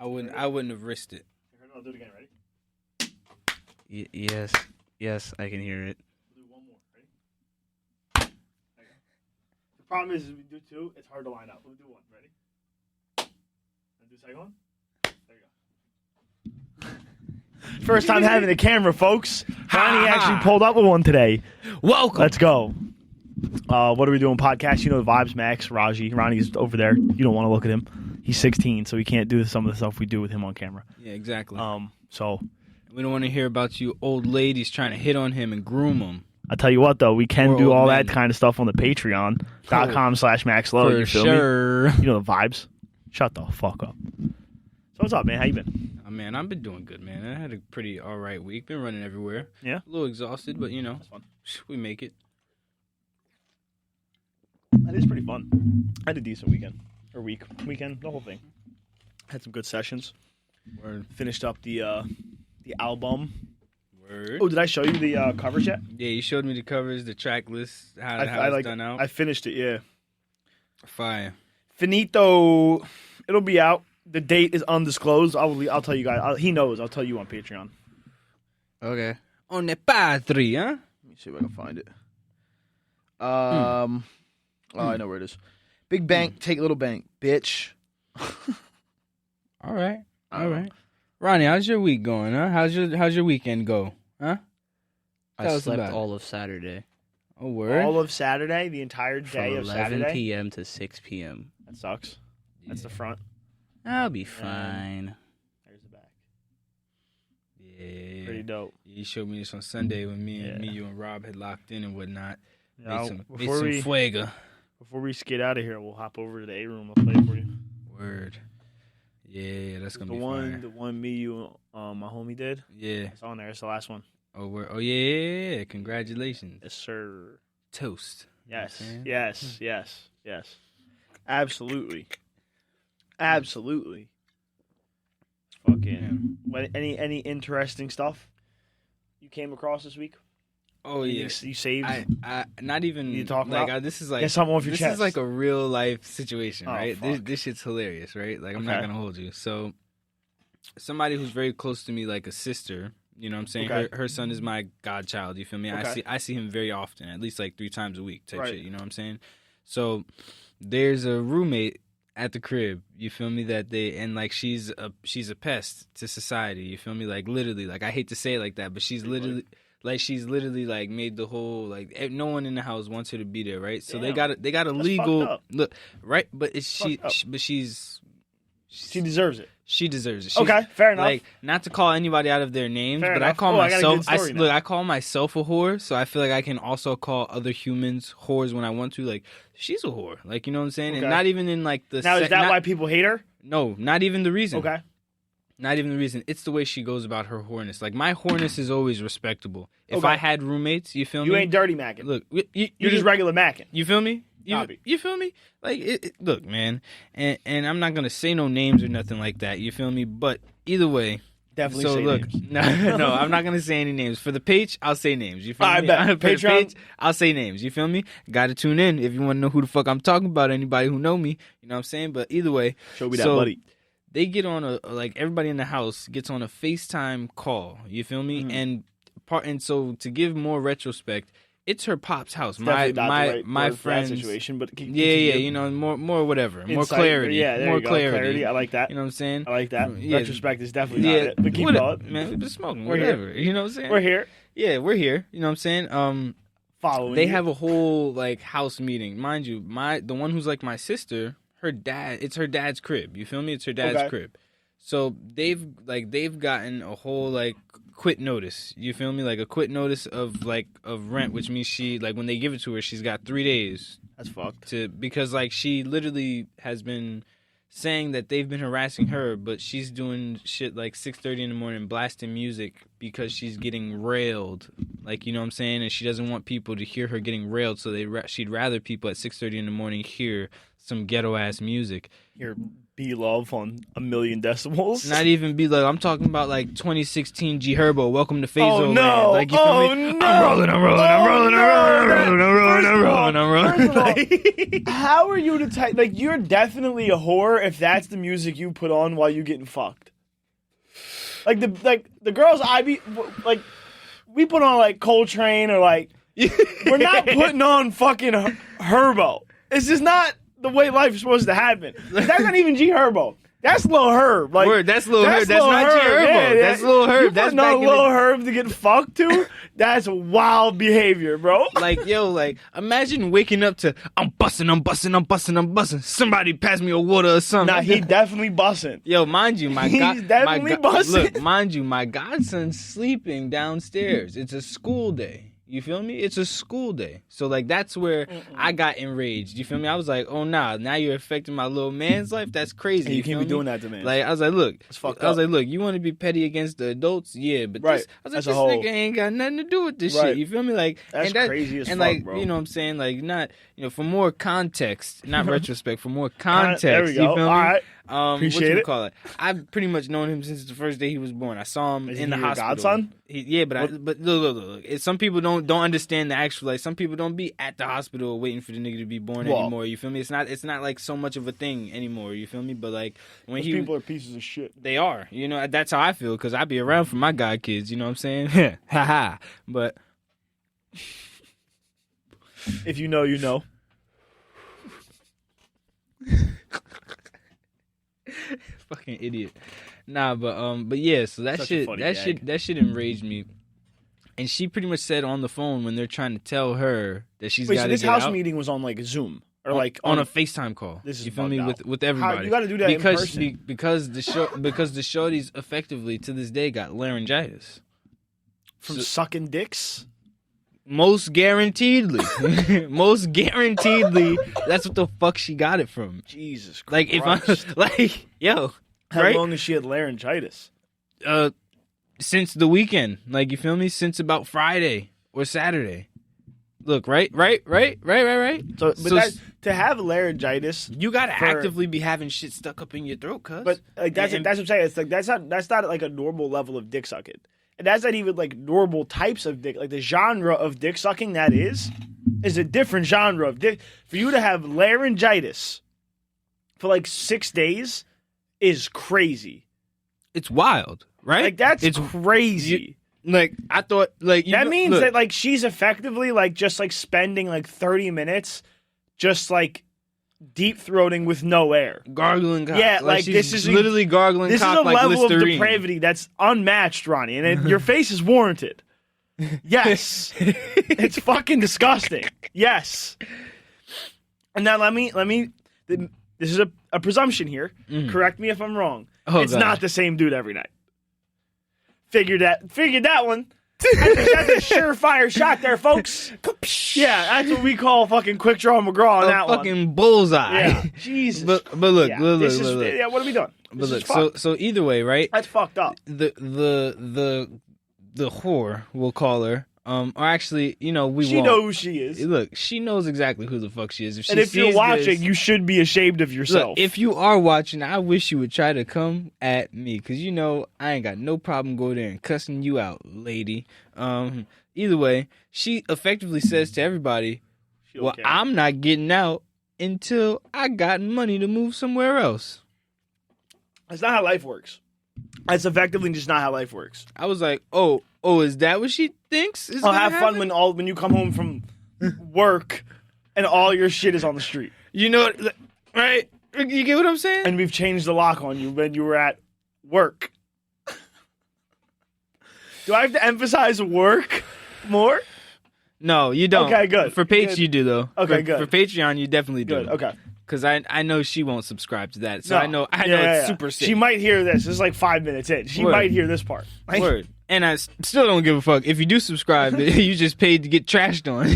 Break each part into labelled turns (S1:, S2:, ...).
S1: I wouldn't have risked it.
S2: I'll do it again. Ready?
S1: Yes, I can hear it.
S2: We'll do one more. Ready? Okay. The problem is we do two, it's hard to line up. We'll do one. Ready? And do the second one. There you go. First time having a camera, folks. Ronnie actually pulled up with one today.
S1: Welcome.
S2: Let's go. What are we doing? Podcast. You know the vibes, Max, Raji. Ronnie's over there. You don't want to look at him. He's 16, so he can't do some of the stuff we do with him on camera.
S1: Yeah, exactly.
S2: So
S1: we don't want to hear about you old ladies trying to hit on him and groom him.
S2: I tell you what, though, we can
S1: Or
S2: do
S1: old
S2: all
S1: men.
S2: that kind of stuff on the Patreon.com/MaxLow.
S1: For
S2: You feel
S1: sure.
S2: me? You know the vibes. Shut the fuck up. So what's up, man? How you been?
S1: Oh, man, I've been doing good, man. I had a pretty all right week. Been running everywhere.
S2: Yeah?
S1: A little exhausted, but,
S2: That's fun.
S1: we make it.
S2: That is pretty fun. I had a decent weekend. Or weekend, the whole thing. Had some good sessions.
S1: Word.
S2: Finished up the album.
S1: Word.
S2: Oh, did I show you the covers yet?
S1: Yeah, you showed me the covers, the track list, how it's done out.
S2: I finished it, yeah.
S1: Fire.
S2: Finito. It'll be out. The date is undisclosed. I'll tell you guys. He knows. I'll tell you on Patreon.
S1: Okay. On the patri, huh?
S2: Let me see if I can find it. Oh, I know where it is. Big bank, take little bank, bitch.
S1: All right. Ronnie, how's your week going, huh? How's your weekend go, huh?
S3: I
S1: Tell us
S3: slept
S1: about it.
S3: all of Saturday.
S1: Oh, word.
S2: All of Saturday, the entire
S3: From
S2: day of
S3: 11
S2: Saturday.
S3: p.m. to 6 p.m.
S2: That sucks. That's the front.
S3: I'll be fine.
S2: There's the back.
S1: Yeah.
S2: Pretty dope.
S1: You showed me this on Sunday when me,
S2: Yeah.
S1: you, and Rob had locked in and whatnot.
S2: Now,
S1: Made some
S2: before we
S1: fuega.
S2: skid out of here, we'll hop over to the A room. I'll play it for you.
S1: Word. Yeah, that's gonna
S2: The
S1: be
S2: one,
S1: fire.
S2: the one me, you, my homie did.
S1: Yeah.
S2: It's on there. It's the last one.
S1: Oh, word. Oh, yeah. Congratulations.
S2: Yes, sir.
S1: Toast.
S2: Yes.
S1: You know what I'm saying?
S2: Yes. Absolutely. Fucking. Any interesting stuff you came across this week?
S1: Oh, yeah.
S2: You saved.
S1: I not even
S2: You talking
S1: like
S2: about?
S1: this is like
S2: Get something off your
S1: this
S2: chest.
S1: is like a real life situation,
S2: Oh,
S1: right?
S2: fuck.
S1: This shit's hilarious, right? Like I'm not
S2: Okay.
S1: gonna hold you. So somebody who's very close to me, like a sister, you know what I'm saying?
S2: Okay.
S1: Her son is my godchild, you feel me?
S2: Okay.
S1: I see him very often, at least like 3 times a week type
S2: Right.
S1: shit, you know what I'm saying? So there's a roommate at the crib, you feel me, that like she's a pest to society, you feel me? Like literally, like I hate to say it like that, but she's literally like made the whole like no one in the house wants her to be there, right? So
S2: Damn.
S1: they got a
S2: That's
S1: legal
S2: fucked up.
S1: look, right? But it's
S2: Fucked up. She deserves it.
S1: she deserves it.
S2: Okay, fair enough.
S1: Like not to call anybody out of their names,
S2: Fair
S1: but
S2: enough.
S1: I call
S2: I got a
S1: myself.
S2: good story now.
S1: I call myself a whore, so I feel like I can also call other humans whores when I want to. Like she's a whore, like you know what I'm saying,
S2: Okay.
S1: and not even in like the.
S2: Now, is that why people hate her?
S1: No, not even the reason.
S2: Okay.
S1: Not even the reason. It's the way she goes about her whoreness. Like my whoreness is always respectable. If
S2: Okay.
S1: I had roommates, you feel me?
S2: You ain't dirty macking.
S1: Look,
S2: You're just regular macking.
S1: You feel me?
S2: Copy.
S1: You feel me? Like, look, man, and I'm not gonna say no names or nothing like that. You feel me? But either way,
S2: Definitely
S1: so
S2: say
S1: look,
S2: names.
S1: no, I'm not gonna say any names. For the page, I'll say names. You feel
S2: I
S1: me?
S2: bet.
S1: For the
S2: Patreon?
S1: page, I'll say names. You feel me? Got to tune in if you want to know who the fuck I'm talking about. Anybody who know me, you know what I'm saying. But either way,
S2: Show me that,
S1: so
S2: buddy.
S1: they get on like everybody in the house gets on a FaceTime call. You feel me?
S2: Mm-hmm.
S1: And so to give more retrospect. It's her pop's house.
S2: Definitely not the right
S1: My
S2: word for that
S1: friends
S2: situation, but
S1: yeah, you know, more whatever, more
S2: Insight,
S1: clarity,
S2: yeah, there
S1: more
S2: you go.
S1: clarity.
S2: I like that.
S1: You know what I'm saying?
S2: I like that.
S1: Yeah.
S2: Retrospect is definitely not it. But keep
S1: whatever,
S2: going.
S1: man. We've been smoking,
S2: We're
S1: whatever. You know what I'm saying?
S2: We're here.
S1: Yeah, we're here. You know what I'm saying?
S2: Following
S1: They
S2: you.
S1: have a whole like house meeting, mind you. The one who's like my sister, it's her dad's crib. You feel me? It's her dad's
S2: Okay.
S1: crib. So they've gotten a whole like quit notice. You feel me? Like a quit notice of rent, which means she like when they give it to her, she's got 3 days
S2: That's fucked.
S1: because like she literally has been saying that they've been harassing her, but she's doing shit like 6:30 in the morning, blasting music because she's getting railed. Like, you know what I'm saying? And she doesn't want people to hear her getting railed, so she'd rather people at 6:30 in the morning hear some ghetto ass music.
S2: You're Be Love on 1,000,000 decibels.
S1: Not even be like, I'm talking about like 2016 G Herbo. Welcome to Phaso
S2: Oh
S1: Land.
S2: no!
S1: Like, you feel me?
S2: No!
S1: I'm rolling.
S2: How are you the type? Like, you're definitely a whore if that's the music you put on while you getting fucked. Like the girls I be like, we put on like Coltrane or like, we're not putting on fucking Herbo. It's just not the way life's supposed to happen. That's not even G Herbo. That's Lil Herb. Like,
S1: Word, that's Lil Herb. That's not G Herbo.
S2: Yeah,
S1: that's Lil Herb.
S2: You
S1: That's
S2: putting
S1: back
S2: on
S1: in
S2: Lil Herb to get fucked to? That's wild behavior, bro.
S1: Like, yo, like, imagine waking up to, I'm busting. Somebody pass me a water or something.
S2: Nah, he definitely busting.
S1: Yo, mind you,
S2: He's definitely busting.
S1: Look, mind you, my godson's sleeping downstairs. It's a school day. You feel me? It's a school day. So, like, that's where I got enraged. You feel me? I was like, oh, nah, now you're affecting my little man's life? That's crazy.
S2: Hey, you can't be
S1: me?
S2: doing that to me.
S1: Like, I was like, look.
S2: It's fucked
S1: I was
S2: up.
S1: like, look, you want to be petty against the adults? Yeah, but
S2: Right.
S1: this, I was like,
S2: As a
S1: this
S2: whole.
S1: nigga ain't got nothing to do with this
S2: Right.
S1: shit. You feel me? Like,
S2: That's
S1: and that,
S2: crazy as
S1: and
S2: fuck,
S1: like,
S2: bro.
S1: you know what I'm saying? Like, not, you know, for more context, not retrospect, for more context.
S2: There we go.
S1: You feel me?
S2: All right.
S1: Appreciate it. Call it? I've pretty much known him since the first day he was born. I saw him
S2: Is
S1: in
S2: he
S1: the
S2: your
S1: hospital.
S2: godson?
S1: But look. Some people don't understand the actual. Like, some people don't be at the hospital waiting for the nigga to be born anymore. You feel me? It's not like so much of a thing anymore. You feel me? But like when
S2: Those people are pieces of shit.
S1: they are. You know, that's how I feel because I be around for my god kids. You know what I'm saying? Haha. But
S2: If you know, you know.
S1: fucking idiot. Nah, but yeah. So that
S2: Such a
S1: shit,
S2: funny
S1: that
S2: gag.
S1: shit, that shit enraged me. And she pretty much said on the phone when they're trying to tell her that she's
S2: Wait,
S1: got
S2: so
S1: to
S2: this
S1: get
S2: house
S1: out,
S2: meeting was on like Zoom or like
S1: on a FaceTime call.
S2: This is
S1: you feel me
S2: bugged out.
S1: with everybody.
S2: You got to do that in
S1: because
S2: person.
S1: because the shorties effectively to this day got laryngitis.
S2: From sucking dicks.
S1: Most guaranteedly, that's what the fuck she got it from.
S2: Jesus Christ.
S1: Like if I like yo,
S2: How
S1: right?
S2: long has she had laryngitis?
S1: Since the weekend, like you feel me? Since about Friday or Saturday. Look, right.
S2: So to have laryngitis,
S1: You gotta actively be having shit stuck up in your throat, cuz.
S2: but like that's what I'm saying. It's like that's not like a normal level of dick sucking, and that's not even like normal types of dick. Like the genre of dick sucking that is a different genre of dick. For you to have laryngitis for like 6 days is crazy.
S1: It's wild, right?
S2: Like that's
S1: it's
S2: crazy.
S1: like I thought. Like
S2: That means that like she's effectively like just like spending like 30 minutes just like deep throating with no air.
S1: gargling cock.
S2: Yeah, like,
S1: she's
S2: this is
S1: literally gargling
S2: This is
S1: cock
S2: a
S1: like
S2: level of
S1: Listerine.
S2: depravity that's unmatched, Ronnie, and your face is warranted. Yes, it's fucking disgusting. Yes, and now let me. This is a presumption here. Correct me if I'm wrong.
S1: Oh,
S2: it's
S1: God.
S2: not the same dude every night. Figured that one. That's a surefire shot there, folks. Yeah, that's what we call fucking quick draw McGraw on
S1: A
S2: that
S1: fucking bullseye.
S2: one. Yeah, Jesus.
S1: But look,
S2: yeah,
S1: look,
S2: this
S1: look,
S2: is,
S1: look.
S2: yeah, what are we doing?
S1: But
S2: This
S1: look,
S2: is fucked.
S1: so either way, right?
S2: That's fucked up.
S1: The whore, we'll call her. Or actually, you know,
S2: She
S1: won't.
S2: knows who she is.
S1: Look, she knows exactly who the fuck she is. If she
S2: And if you're
S1: sees
S2: watching,
S1: this-
S2: you should be ashamed of yourself.
S1: Look, if you are watching, I wish you would try to come at me, cause you know I ain't got no problem go there and cussing you out, lady. Either way, she effectively says to everybody,
S2: She don't
S1: "Well,
S2: care.
S1: I'm not getting out until I got money to move somewhere else."
S2: That's not how life works. That's effectively just not how life works.
S1: I was like, "Oh, is that what she thinks?" Is
S2: I'll
S1: gonna
S2: have fun
S1: happen?
S2: when you come home from work and all your shit is on the street.
S1: You know, right? You get what I'm saying?
S2: And we've changed the lock on you when you were at work. Do I have to emphasize work more?
S1: No, you don't.
S2: Okay, good.
S1: For Patreon,
S2: Good.
S1: you do though.
S2: Okay,
S1: for,
S2: good.
S1: For Patreon, you definitely do.
S2: Good. Okay.
S1: Because I know she won't subscribe to that, so
S2: No.
S1: I know
S2: Yeah,
S1: it's super sick.
S2: She might hear this. This is like 5 minutes in. She
S1: Word.
S2: might hear this part. Like,
S1: Word. And I still don't give a fuck. If you do subscribe, you just paid to get trashed on.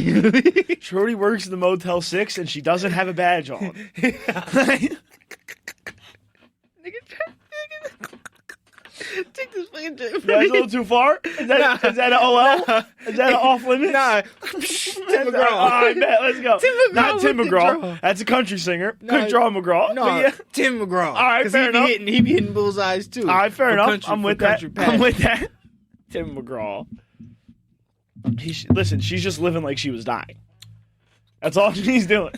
S2: Shorty works in the Motel 6 and she doesn't have a badge on.
S1: Take this fucking drink.
S2: That's a little too far? Is that an OL? Is that an off limit?
S1: Nah. Tim McGraw.
S2: All right, bet. Let's go.
S1: Tim McGraw
S2: Not Tim
S1: with the
S2: McGraw.
S1: draw.
S2: That's a country singer.
S1: No,
S2: Quick draw McGraw.
S1: No,
S2: But yeah.
S1: Tim McGraw.
S2: All right,
S1: 'Cause
S2: fair enough.
S1: He be hitting bullseyes too.
S2: All right, fair
S1: For
S2: enough.
S1: country-
S2: I'm
S1: for
S2: with that.
S1: country
S2: I'm
S1: passion.
S2: with that. Tim McGraw. Listen, she's just living like she was dying. That's all she's doing.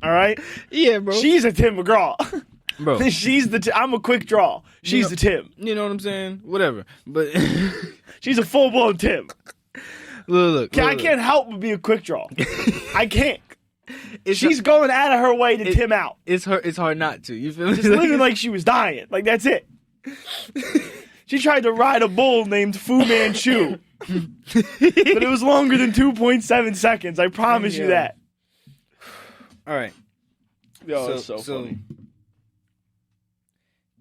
S2: All right?
S1: Yeah, bro.
S2: She's a Tim McGraw.
S1: Bro.
S2: She's the I'm a quick draw. She's the Tim.
S1: You know what I'm saying? Whatever. But
S2: She's a full-blown Tim.
S1: look.
S2: I can't help but be a quick draw. I can't.
S1: It's
S2: She's going out of her way to Tim out.
S1: It's hard not to. You feel me?
S2: Just living like she was dying. Like, that's it. She tried to ride a bull named Fu Manchu. But it was longer than 2.7 seconds. I promise you that.
S1: All right.
S2: Yo, it's so funny.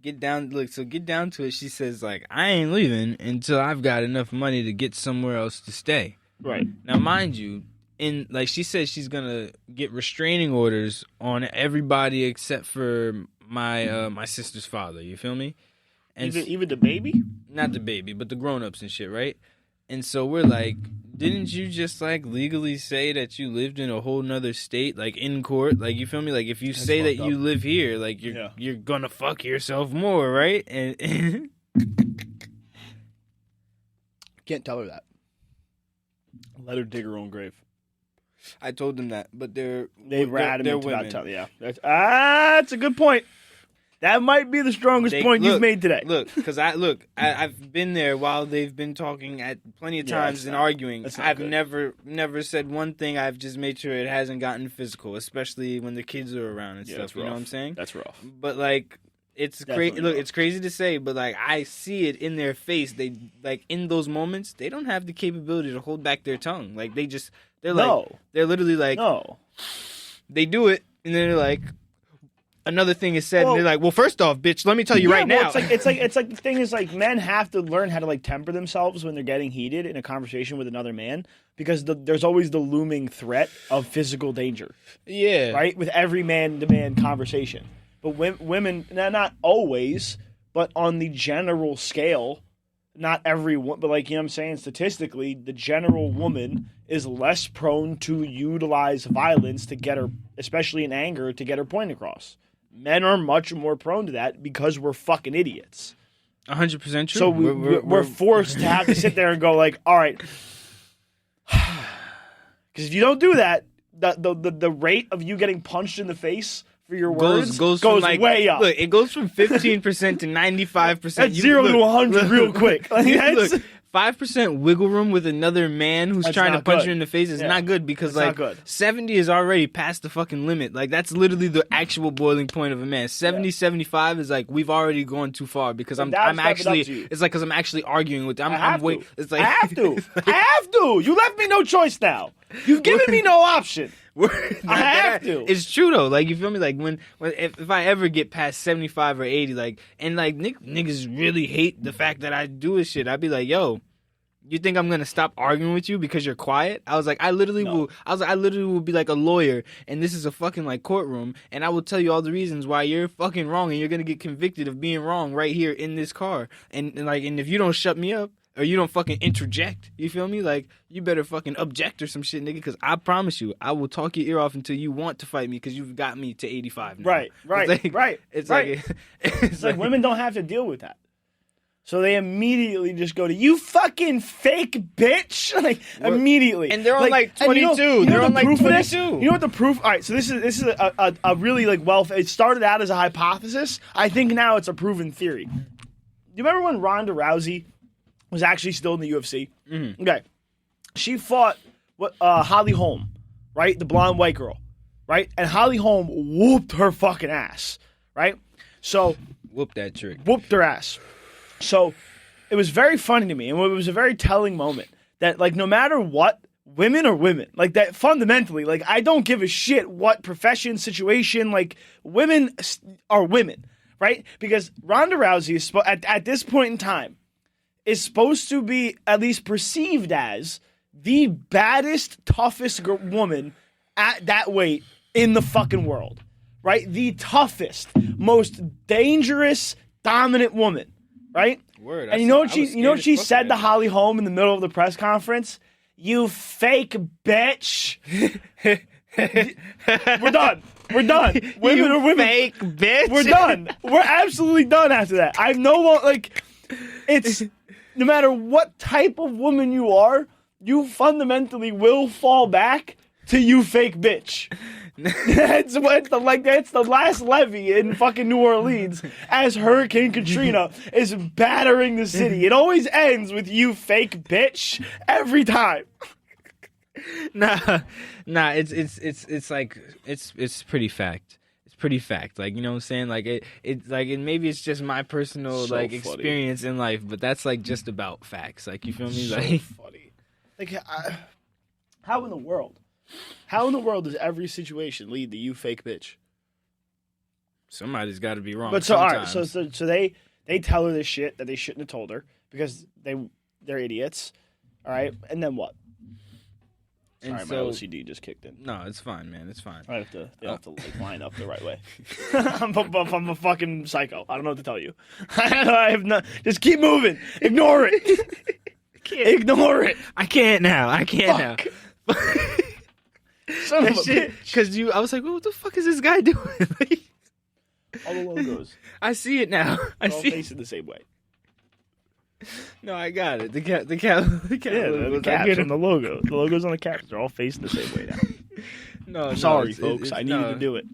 S1: Get down to it. She says, like, I ain't leaving until I've got enough money to get somewhere else to stay.
S2: Right.
S1: Now, mind you, she says she's gonna get restraining orders on everybody except for my sister's father. You feel me? And
S2: Even the baby?
S1: not the baby, but the grown-ups and shit, right? And so we're like, didn't you just like legally say that you lived in a whole nother state, like in court? Like, you feel me? Like, if you say that you live here, like you're gonna fuck yourself more, right? And
S2: Can't tell her that. Let her dig her own grave.
S1: I told them that, but they're
S2: adamant
S1: women.
S2: about telling. Yeah, that's a good point. That might be the strongest point you've made today.
S1: Look, because I've been there while they've been talking at plenty of times and arguing. I've never said one thing. I've just made sure it hasn't gotten physical, especially when the kids are around and stuff. You know what I'm saying?
S2: That's rough.
S1: But like, it's crazy. Look, it's crazy to say, but like, I see it in their face. They like in those moments, they don't have the capability to hold back their tongue. Like they're literally like,
S2: no.
S1: They do it, and then they're like. Another thing is said, and they're like, "Well, first off, bitch, let me tell you right now."
S2: It's like the thing is like men have to learn how to like temper themselves when they're getting heated in a conversation with another man because there's always the looming threat of physical danger.
S1: Yeah,
S2: right. With every man-to-man conversation, but women, not always, but on the general scale, not everyone, but like you know what I'm saying, statistically, the general woman is less prone to utilize violence to get her, especially in anger, to get her point across. Men are much more prone to that because we're fucking idiots.
S1: 100% true.
S2: So we're forced to have to sit there and go like, all right. Because if you don't do that, the rate of you getting punched in the face for your words goes
S1: like,
S2: way up.
S1: Look, it goes from 15% to 95%.
S2: That's 0 to 100 real quick. Like,
S1: look, 5% wiggle room with another man who's trying to punch you in the face is not good because like 70 is already past the fucking limit. Like that's literally the actual boiling point of a man. 70, 75 is like we've already gone too far because I'm actually it's like because I'm actually arguing with them. It's like
S2: I have to. I have to. You left me no choice now. You've given me no option. I have to.
S1: It's true though. Like you feel me? Like when if I ever get past 75 or 80, like and like niggas really hate the fact that I do this shit. I'd be like, yo, you think I'm gonna stop arguing with you because you're quiet? I was like, I literally will be like a lawyer, and this is a fucking like courtroom, and I will tell you all the reasons why you're fucking wrong, and you're gonna get convicted of being wrong right here in this car, and if you don't shut me up. Or you don't fucking interject, you feel me? Like, you better fucking object or some shit, nigga, because I promise you, I will talk your ear off until you want to fight me because you've got me to 85 now.
S2: Right.
S1: It's
S2: like women don't have to deal with that. So they immediately just go to, you fucking fake bitch! Like, immediately.
S1: And they're on like 22. They're on like 22.
S2: You know what the proof? All right, so this is a really like it started out as a hypothesis. I think now it's a proven theory. Do you remember when Ronda Rousey was actually still in the UFC?
S1: Mm-hmm.
S2: Okay. She fought Holly Holm, right? The blonde white girl, right? And Holly Holm whooped her fucking ass, right? So
S1: whooped that trick.
S2: Whooped her ass. So it was very funny to me, and it was a very telling moment that, like, no matter what, women are women. Like, that fundamentally, like, I don't give a shit what profession, situation, like, women are women, right? Because Ronda Rousey is at this point in time is supposed to be at least perceived as the baddest, toughest woman at that weight in the fucking world, right? The toughest, most dangerous, dominant woman, right?
S1: Word.
S2: And you know what she said to Holly Holm in the middle of the press conference? You fake bitch. We're done. We're done. Women are women.
S1: Fake bitch.
S2: We're done. We're absolutely done after that. I'm no longer like. It's no matter what type of woman you are, you fundamentally will fall back to you fake bitch. That's the last levee in fucking New Orleans as Hurricane Katrina is battering the city. It always ends with you fake bitch every time.
S1: Nah. It's like it's pretty fact. It's pretty fact. Like, you know what I'm saying? Like it maybe it's just my personal
S2: So
S1: like
S2: funny.
S1: experience in life, but that's like just about facts. Like, you feel me?
S2: So
S1: Like,
S2: funny. Like, how in the world? How in the world does every situation lead to you fake bitch?
S1: somebody's got to be wrong.
S2: But so all right,
S1: sometimes.
S2: so they tell her this shit that they shouldn't have told her because they're idiots. All right, and then what?
S1: And
S2: Sorry,
S1: so,
S2: my OCD just kicked in.
S1: no, it's fine, man. It's fine.
S2: I have to like line up the right way. I'm a fucking psycho. I don't know what to tell you. I have not. Just keep moving. Ignore it. Ignore it.
S1: I can't now. I can't
S2: Fuck.
S1: now.
S2: Son of
S1: That
S2: a
S1: shit,
S2: bitch.
S1: because I was like, what the fuck is this guy doing? Like,
S2: All the logos.
S1: I see it now. I
S2: They're all
S1: see.
S2: facing the same way.
S1: No, I got it. The cap.
S2: Yeah, the
S1: logos, I
S2: caps
S1: get
S2: and
S1: it.
S2: the logo. The logos on the caps are all facing the same way now.
S1: No,
S2: Sorry,
S1: it's-
S2: folks.
S1: it's-
S2: I needed to do it.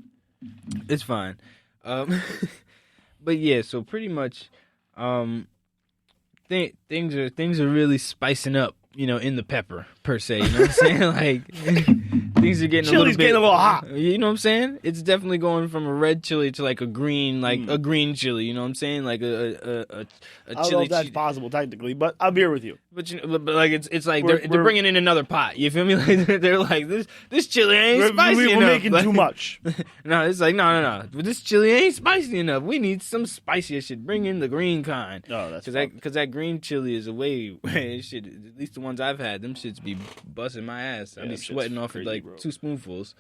S1: It's fine. But yeah, so pretty much, things are really spicing up, you know, in the pepper per se. You know what I'm saying? Like, things are getting
S2: Chili's getting a little hot.
S1: You know what I'm saying? It's definitely going from a red chili to like a green, a green chili. You know what I'm saying? Like a
S2: I don't know
S1: chili.
S2: if that's possible technically, but I'm here with you.
S1: But you know, but like it's like
S2: We're-
S1: they're bringing in another pot. You feel me? Like they're like this chili ain't spicy
S2: We're
S1: enough.
S2: making
S1: Like,
S2: too much.
S1: No, it's like no. But this chili ain't spicy enough. We need some spicier shit. Bring in the green kind.
S2: No, that's
S1: Because that green chili is a way it should, at least the ones I've had, them shits be busting my ass. I
S2: Yeah,
S1: be
S2: them shit's
S1: sweating off it
S2: crazy,
S1: like
S2: bro.
S1: 2 spoonfuls.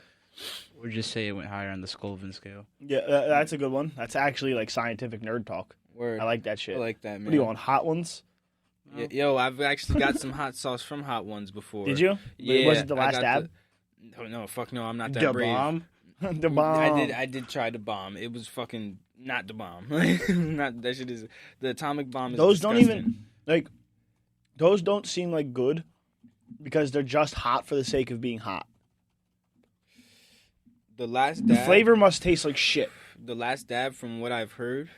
S3: Or just say it went higher on the Scovin scale.
S2: Yeah, that's a good one. That's actually like scientific nerd talk.
S1: Word.
S2: I like that shit.
S1: I like that, man.
S2: What are you on, hot ones?
S1: Yo, I've actually got some hot sauce from Hot Ones before.
S2: Did you?
S1: Yeah.
S2: Was it the
S1: I
S2: last
S1: got
S2: dab?
S1: No, fuck no. I'm not that
S2: The
S1: brave.
S2: bomb? The bomb.
S1: I did try the bomb. It was fucking not the bomb. Not that shit is the atomic bomb. Is
S2: Those don't
S1: disgusting.
S2: even like. Those don't seem like good because they're just hot for the sake of being hot.
S1: The last
S2: The
S1: dab,
S2: flavor must taste like shit.
S1: The last dab, from what I've heard,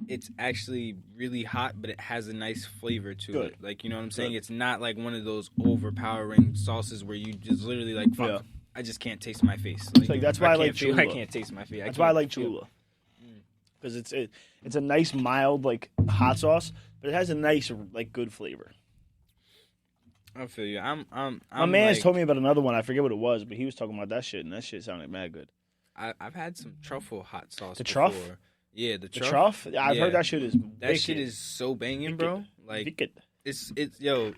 S1: it's actually really hot, but it has a nice flavor to
S2: Good.
S1: it. Like, you know what I'm saying?
S2: Good.
S1: It's not like one of those overpowering sauces where you just literally like, fuck,
S2: Yeah.
S1: I just can't taste my face.
S2: Like, that's why I like
S1: can't feel- I
S2: Cholula.
S1: can't taste my face.
S2: That's why I like Cholula. Because it's a nice mild like hot sauce, but it has a nice like good flavor.
S1: I feel you.
S2: My
S1: I'm
S2: man's
S1: like,
S2: told me about another one. I forget what it was, but he was talking about that shit, and that shit sounded mad good.
S1: I've had some truffle hot sauce.
S2: The
S1: before.
S2: truff?
S1: Yeah, the
S2: The
S1: truff.
S2: truff? I've
S1: Yeah.
S2: heard that shit is
S1: That shit is so banging, bro. Like, it's yo.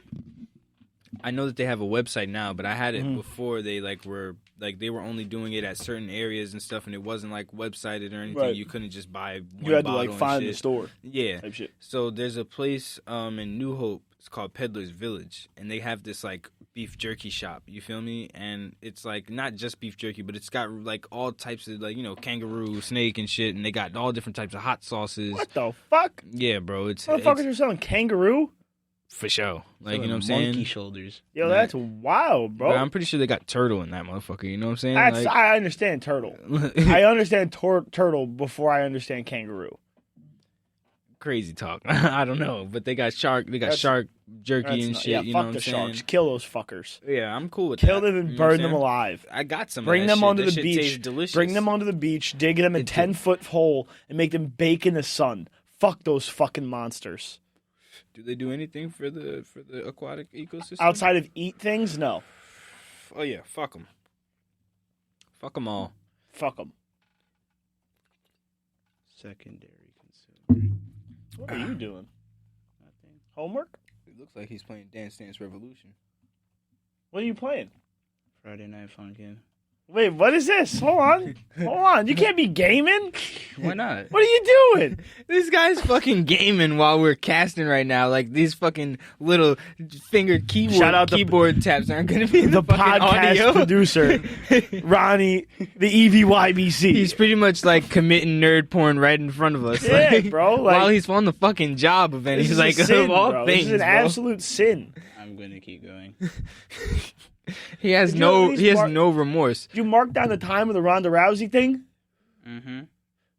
S1: I know that they have a website now, but I had it before they they were only doing it at certain areas and stuff, and it wasn't like websited or anything.
S2: Right.
S1: You couldn't just buy one
S2: You had to
S1: bottle
S2: like
S1: and
S2: find the
S1: shit.
S2: store
S1: Yeah.
S2: type shit.
S1: So there's a place in New Hope. It's called Peddler's Village, and they have this like beef jerky shop. You feel me? And it's like not just beef jerky, but it's got like all types of like, you know, kangaroo, snake, and shit. And they got all different types of hot sauces.
S2: What the fuck?
S1: Yeah, bro. It's
S2: Motherfuckers are selling kangaroo?
S1: for sure. Like, you know what I'm
S3: Monkey
S1: saying?
S3: shoulders.
S2: Yo,
S1: Yeah.
S2: that's wild, bro.
S1: But I'm pretty sure they got turtle in that motherfucker. You know what I'm saying?
S2: That's, I understand turtle. I understand turtle before I understand kangaroo.
S1: crazy talk. I don't know, but they got shark. They got
S2: That's-
S1: shark jerky
S2: That's
S1: and
S2: not-
S1: shit.
S2: yeah,
S1: You
S2: fuck
S1: know
S2: the
S1: what I'm saying?
S2: sharks. Kill those fuckers.
S1: Yeah, I'm cool with
S2: Kill
S1: that.
S2: them and
S1: You know what
S2: burn
S1: I'm
S2: them
S1: saying?
S2: alive.
S1: I got some.
S2: Bring
S1: of that
S2: them
S1: shit.
S2: onto
S1: That
S2: the
S1: shit
S2: beach.
S1: tastes delicious.
S2: Bring them onto the beach, dig them a
S1: It-
S2: 10-foot hole, and make them bake in the sun. Fuck those fucking monsters.
S1: Do they do anything for the aquatic ecosystem?
S2: Outside of eat things, no.
S1: Oh yeah, fuck them. Fuck them all.
S2: Fuck them.
S3: Secondary consumer.
S2: What are you doing?
S3: Nothing.
S2: Homework?
S1: It looks like he's playing Dance Dance Revolution.
S2: What are you playing?
S3: Friday Night Funkin'.
S2: Wait, what is this? Hold on. You can't be gaming.
S3: Why not?
S2: What are you doing?
S1: This guy's fucking gaming while we're casting right now. Like these fucking little fingered
S2: Shout out
S1: keyboard taps aren't going to be in
S2: The
S1: the fucking
S2: podcast
S1: audio.
S2: producer, Ronnie, the EVYBC.
S1: He's pretty much like committing nerd porn right in front of us.
S2: Yeah,
S1: like,
S2: bro, like-
S1: while he's on the fucking job event,
S2: This
S1: he's
S2: is a
S1: like,
S2: sin,
S1: of all
S2: bro.
S1: things,
S2: This is an
S1: bro.
S2: absolute sin.
S3: I'm gonna keep going.
S1: He has
S2: Did you at least
S1: no remorse.
S2: Did you mark down the time of the Ronda Rousey thing?
S3: Mm-hmm.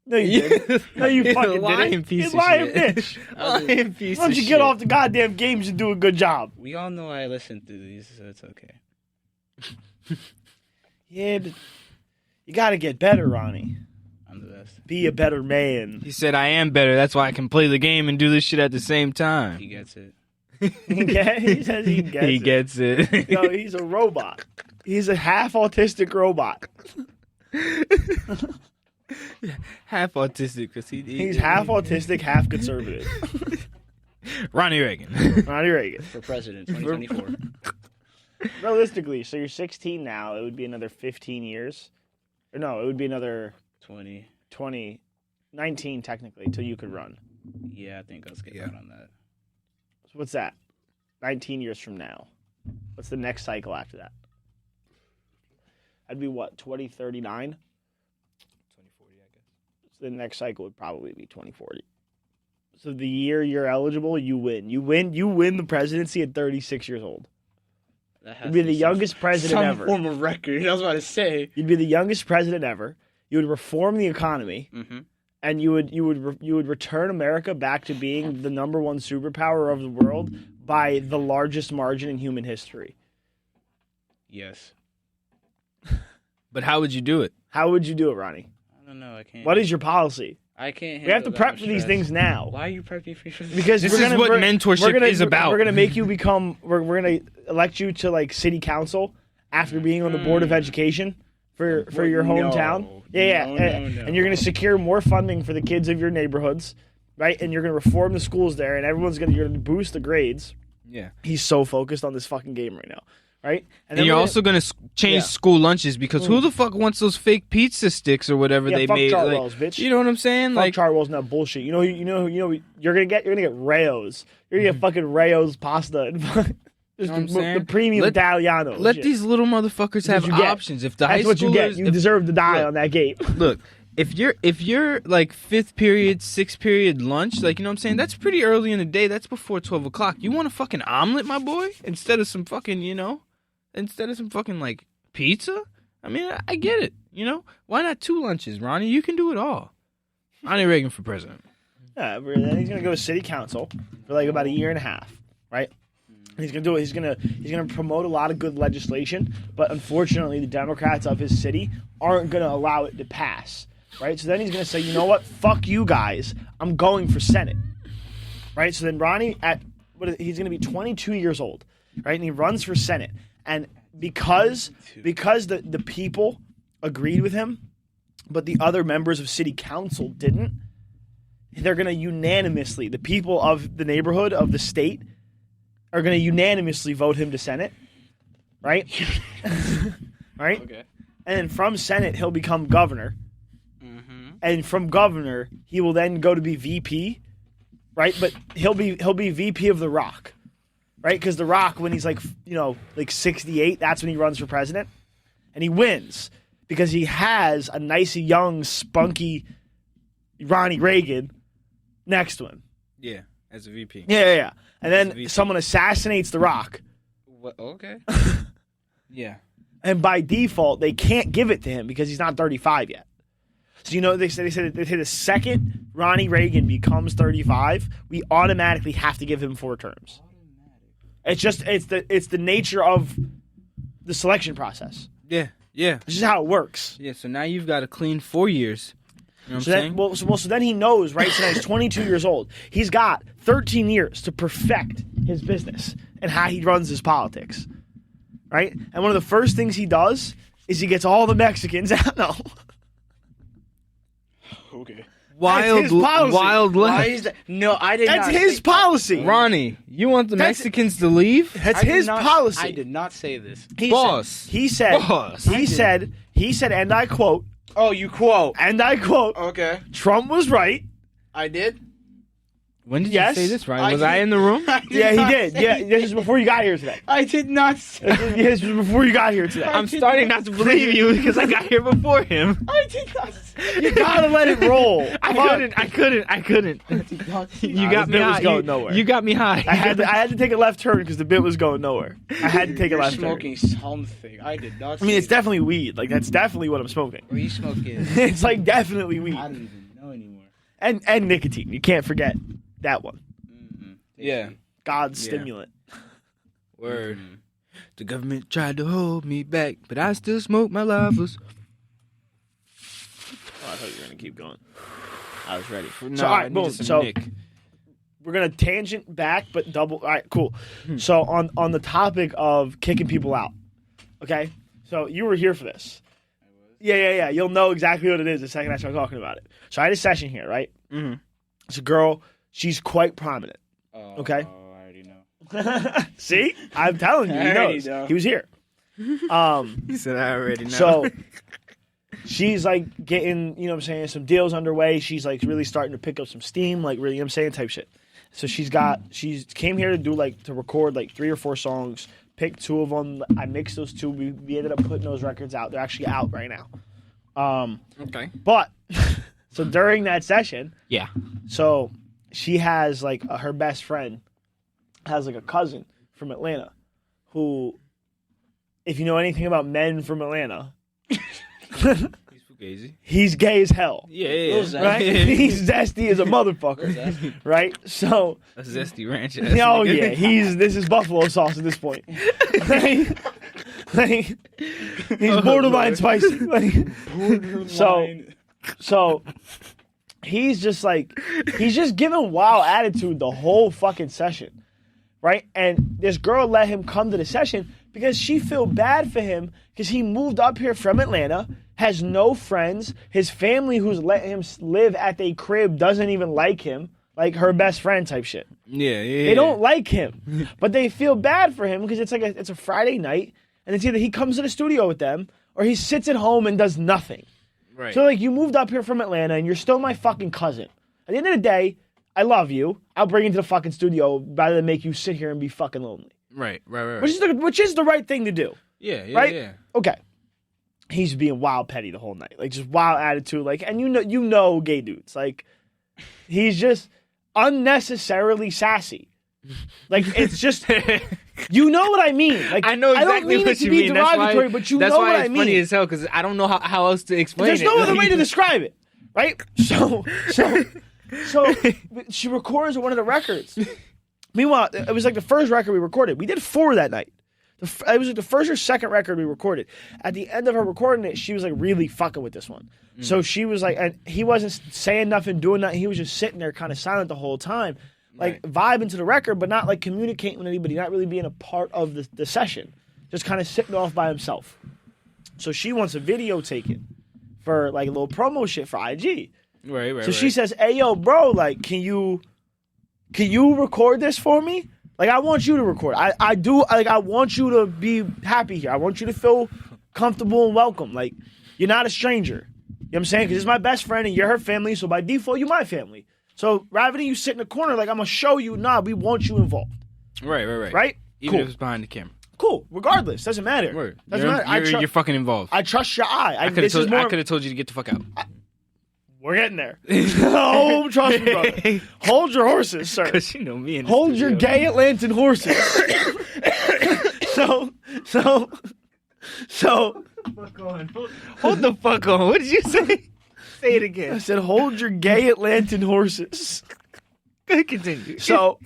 S2: No, you didn't. No, you fucking
S1: lying
S2: didn't.
S1: piece
S2: You
S1: of
S2: lying
S1: shit.
S2: bitch.
S1: Lying piece
S2: Why don't
S1: of
S2: you
S1: shit.
S2: get off the goddamn games and do a good job?
S3: We all know I listen to these, so it's okay.
S2: Yeah, but you got to get better, Ronnie.
S3: I'm the best.
S2: Be a better man.
S1: He said, I am better. That's why I can play the game and do this shit at the same time.
S3: He gets it.
S2: Okay? He says he gets
S1: He
S2: it.
S1: gets it.
S2: Yo, he's a robot. He's a half autistic robot.
S1: Half autistic because
S2: He's half autistic, half conservative.
S1: Ronnie Reagan.
S2: Ronnie Reagan.
S3: For president, 2024.
S2: Realistically, so you're 16 now. It would be another 15 years. Or no, it would be another
S3: 20.
S2: 19 technically until you could run.
S3: Yeah, I think I'll skip
S1: Yeah.
S3: out on that.
S2: So what's that? 19 years from now. What's the next cycle after that? That'd be what, 2039?
S1: 2040, I guess.
S2: So the next cycle would probably be 2040. So the year you're eligible, you win. You win the presidency at 36 years old.
S3: That has
S2: You'd be
S3: to
S2: the youngest president
S3: some
S2: ever.
S3: form of record. I was about to say.
S2: You'd be the youngest president ever. You would reform the economy,
S3: Mm-hmm.
S2: and you would return America back to being the number one superpower of the world by the largest margin in human history.
S3: Yes.
S1: But how would you do it?
S2: How would you do it, Ronnie?
S3: I don't know. I can't.
S2: What is your policy?
S3: I can't.
S2: We have to
S3: handle that
S2: prep
S3: much
S2: for these
S3: stress.
S2: things now.
S3: Why are you prepping for this?
S2: Because
S1: This
S2: we're
S1: is
S2: gonna,
S1: what
S2: we're-
S1: mentorship
S2: we're gonna,
S1: is about.
S2: We're gonna make you become. We're gonna elect you to like city council after being on the board of education for your hometown.
S3: No.
S2: Yeah,
S3: No,
S2: and,
S3: no.
S2: and you're gonna secure more funding for the kids of your neighborhoods, right? And you're gonna reform the schools there, and you're gonna boost the grades.
S1: Yeah.
S2: He's so focused on this fucking game right now, right?
S1: And you're
S2: we're
S1: also going to change
S2: Yeah.
S1: school lunches because who the fuck wants those fake pizza sticks or whatever
S2: Yeah,
S1: they
S2: fuck
S1: made?
S2: Chartwell's,
S1: Like,
S2: bitch.
S1: you know what I'm saying?
S2: fuck
S1: Like,
S2: Chartwell's not bullshit. You know you're gonna get Rayo's. You're gonna get fucking Rayo's pasta and just
S1: Know what I'm saying?
S2: the premium Italiano.
S1: let
S2: shit.
S1: these little motherfuckers
S2: That's
S1: have
S2: what you get.
S1: options. If the high
S2: That's what you get.
S1: schoolers-
S2: You
S1: if-
S2: deserve to die
S1: look.
S2: on that game.
S1: look, if you're like 5th period, 6th period lunch, like, you know what I'm saying? That's pretty early in the day. That's before 12 o'clock. You want a fucking omelet, my boy? Instead of some fucking, like pizza? I mean, I get it. You know? Why not 2 lunches, Ronnie? You can do it all. Ronnie Reagan for president.
S2: Yeah, but then he's gonna go to city council for like about a year and a half, right? And he's gonna do it. He's gonna promote a lot of good legislation, but unfortunately, the Democrats of his city aren't gonna allow it to pass, right? So then he's gonna say, you know what? Fuck you guys. I'm going for Senate, right? So then Ronnie he's gonna be 22 years old, right? And he runs for Senate, and because the people agreed with him, but the other members of city council didn't. They're going to unanimously, the people of the neighborhood, of the state, are going to unanimously vote him to Senate, right? Right?
S3: Okay.
S2: And then from Senate, he'll become governor.
S3: Mm-hmm.
S2: And from governor, he will then go to be VP, right? But he'll be VP of The Rock, right? Because The Rock, when he's like 68, that's when he runs for president. And he wins because he has a nice, young, spunky Ronnie Reagan next to him.
S1: Yeah, as a VP.
S2: Yeah. And
S1: As a
S2: then
S1: VP.
S2: someone assassinates The Rock.
S3: What? Okay.
S1: Yeah.
S2: And by default, they can't give it to him because he's not 35 yet. So they say the second Ronnie Reagan becomes 35, we automatically have to give him 4 terms. It's the nature of the selection process.
S1: Yeah.
S2: This is how it works.
S1: Yeah, so now you've got a clean 4 years. You know what I'm saying?
S2: So then he knows, right? So now he's 22 years old. He's got 13 years to perfect his business and how he runs his politics, right? And one of the first things he does is he gets all the Mexicans out. No.
S3: Okay.
S2: his policy.
S1: wild
S3: Why
S1: left.
S3: is that? No, I did
S2: That's
S3: not.
S2: his
S3: say-
S2: policy.
S1: Ronnie, you want the
S2: That's-
S1: Mexicans to leave?
S2: That's
S3: I did
S2: his
S3: not-
S2: policy.
S3: I did not say this.
S1: Boss.
S2: He said.
S1: Boss.
S2: He said. He said, and I quote.
S3: Oh, you quote.
S2: And I quote.
S3: Okay.
S2: Trump was right.
S3: I did.
S1: When did
S2: Yes.
S1: you say this, Ryan?
S3: I
S1: Was I
S3: did-
S1: in the room?
S3: I did
S2: Yeah, he
S3: not
S2: did.
S3: say
S2: Yeah,
S3: this.
S2: this is before you got here today.
S3: I did not say.
S2: This was before you got here today.
S1: I'm starting not to believe you because I got here before him.
S3: I did not say.
S2: You gotta let it roll.
S1: I
S2: Come on.
S1: couldn't. You got
S2: the
S1: me
S2: bit was
S1: high.
S2: going nowhere.
S1: You got me high.
S2: I had to take a left turn because the bit was going nowhere. I had to take a
S3: You're
S2: left turn.
S3: smoking something. I did not.
S2: I mean, it's
S3: say
S2: definitely weed. Like that's definitely what I'm smoking.
S3: that. Are you smoking?
S2: It's like definitely weed
S3: I don't even know anymore.
S2: and nicotine. You can't forget that one.
S1: Yeah.
S2: God's
S1: Yeah.
S2: stimulant.
S1: Word. The government tried to hold me back, but I still smoke my lavas.
S2: Oh, I thought you were gonna keep going. I was ready.
S1: No,
S2: So all
S1: I
S2: right, boom.
S1: needed some
S2: So
S1: Nick.
S2: we're gonna tangent back, but double. All right, cool.
S1: Hmm.
S2: So on the topic of kicking people out, okay. So you were here for this. Yeah. You'll know exactly what it is the second I start talking about it. So I had a session here, right?
S1: Mm-hmm.
S2: It's a girl. She's quite prominent. Okay.
S3: I already know.
S2: See, I'm telling you, he
S3: I already
S2: knows.
S3: know.
S2: He was here.
S1: He said I already know.
S2: So she's like getting, you know what I'm saying, some deals underway. She's like really starting to pick up some steam, like really, you know what I'm saying, type shit. So she came here to do to record like 3 or 4 songs, pick 2 of them. I mixed those 2. We ended up putting those records out. They're actually out right now.
S1: okay.
S2: But so during that session,
S1: Yeah.
S2: so she has like her best friend has like a cousin from Atlanta who, if you know anything about men from Atlanta,
S1: He's fugazi.
S2: he's gay as hell.
S1: Yeah.
S3: Who's that?
S2: Right? He's zesty as a motherfucker. Right? So,
S1: A zesty ranch.
S2: oh yeah, this is buffalo sauce at this point. Like, he's borderline
S1: Lord.
S2: spicy. Like, so he's just giving wild attitude the whole fucking session. Right? And this girl let him come to the session because she feel bad for him because he moved up here from Atlanta, has no friends. His family who's letting him live at their crib doesn't even like him. Like her best friend type shit.
S1: Yeah.
S2: They don't like him, but they feel bad for him because it's a Friday night, and it's either he comes to the studio with them or he sits at home and does nothing.
S1: Right.
S2: So like you moved up here from Atlanta and you're still my fucking cousin. At the end of the day, I love you. I'll bring you to the fucking studio rather than make you sit here and be fucking lonely.
S1: Right.
S2: Which is the right thing to do.
S1: Yeah.
S2: Right?
S1: Yeah.
S2: Okay. He's being wild petty the whole night. Like just wild attitude. Like, and you know gay dudes. Like he's just unnecessarily sassy. Like it's just you know what I mean. Like
S1: I know exactly
S2: I don't mean
S1: what
S2: it to
S1: you
S2: be
S1: mean. That's why-
S2: derogatory, but you
S1: That's
S2: know
S1: why
S2: what
S1: it's
S2: I mean.
S1: funny as hell because I don't know how else to explain
S2: There's
S1: it.
S2: no other
S1: Like-
S2: way to describe it, right? So she records one of the records. Meanwhile, it was like the first record we recorded. We did 4 that night. It was like the first or second record we recorded. At the end of her recording it, she was like really fucking with this one. So she was like, and he wasn't saying nothing, doing nothing. He was just sitting there kind of silent the whole time, like vibing to the record, but not like communicating with anybody, not really being a part of the session, just kind of sitting off by himself. So she wants a video taken for like a little promo shit for IG.
S1: Right.
S2: So she says, "Hey, yo, bro, like, can you record this for me? Like, I want you to record. I do. Like, I want you to be happy here. I want you to feel comfortable and welcome. Like, you're not a stranger. You know what I'm saying? Because it's my best friend and you're her family. So by default, you're my family. So rather than you sit in the corner, like, I'm gonna show you. Nah, we want you involved.
S1: Right.
S2: Right?
S1: Even
S2: Cool.
S1: if it's behind the camera.
S2: Cool. Regardless, doesn't matter.
S1: Word.
S2: Doesn't matter.
S1: You're fucking involved.
S2: I trust your eye.
S1: I could have told you to get the fuck out.
S2: We're getting there. Oh, trust me, brother. Hold your horses, sir.
S1: Because you know me.
S2: Hold your gay Atlantan horses. so.
S1: Fuck on. Hold the fuck on. What did you say? Say it
S2: I
S1: again.
S2: said, hold your gay Atlantan horses.
S1: Continue.
S2: So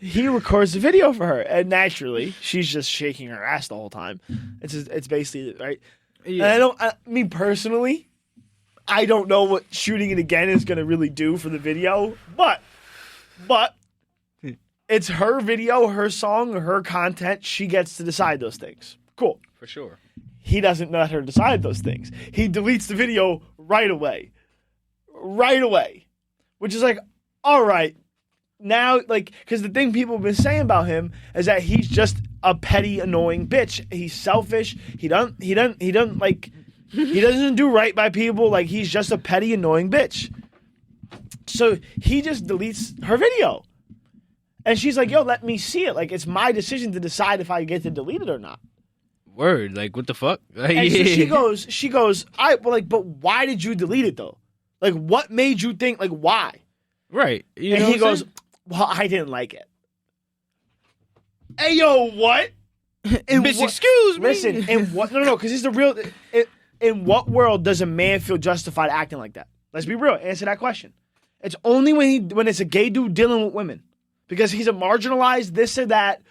S2: he records the video for her, and naturally, she's just shaking her ass the whole time. It's basically right.
S1: Yeah.
S2: And me personally, I don't know what shooting it again is going to really do for the video, but it's her video, her song, her content. She gets to decide those things. Cool.
S1: For sure.
S2: He doesn't let her decide those things. He deletes the video right away. right away, which is like, all right. Now, like, because the thing people have been saying about him is that he's just a petty, annoying bitch. He's selfish. He doesn't do right by people. Like, he's just a petty, annoying bitch. So he just deletes her video. And she's like, yo, let me see it. Like, it's my decision to decide if I get to delete it or not.
S1: Word, like, what the fuck? Like,
S2: And so she goes, all right, well, like, but why did you delete it, though? Like, what made you think, like, why?
S1: Right. You
S2: And
S1: know
S2: he
S1: what I'm
S2: goes,
S1: saying?
S2: well, I didn't like it. Hey, yo, what?
S1: Bitch, excuse me.
S2: Listen, in what? No, because it's the real. In what world does a man feel justified acting like that? Let's be real. Answer that question. It's only when it's a gay dude dealing with women, because he's a marginalized this or that,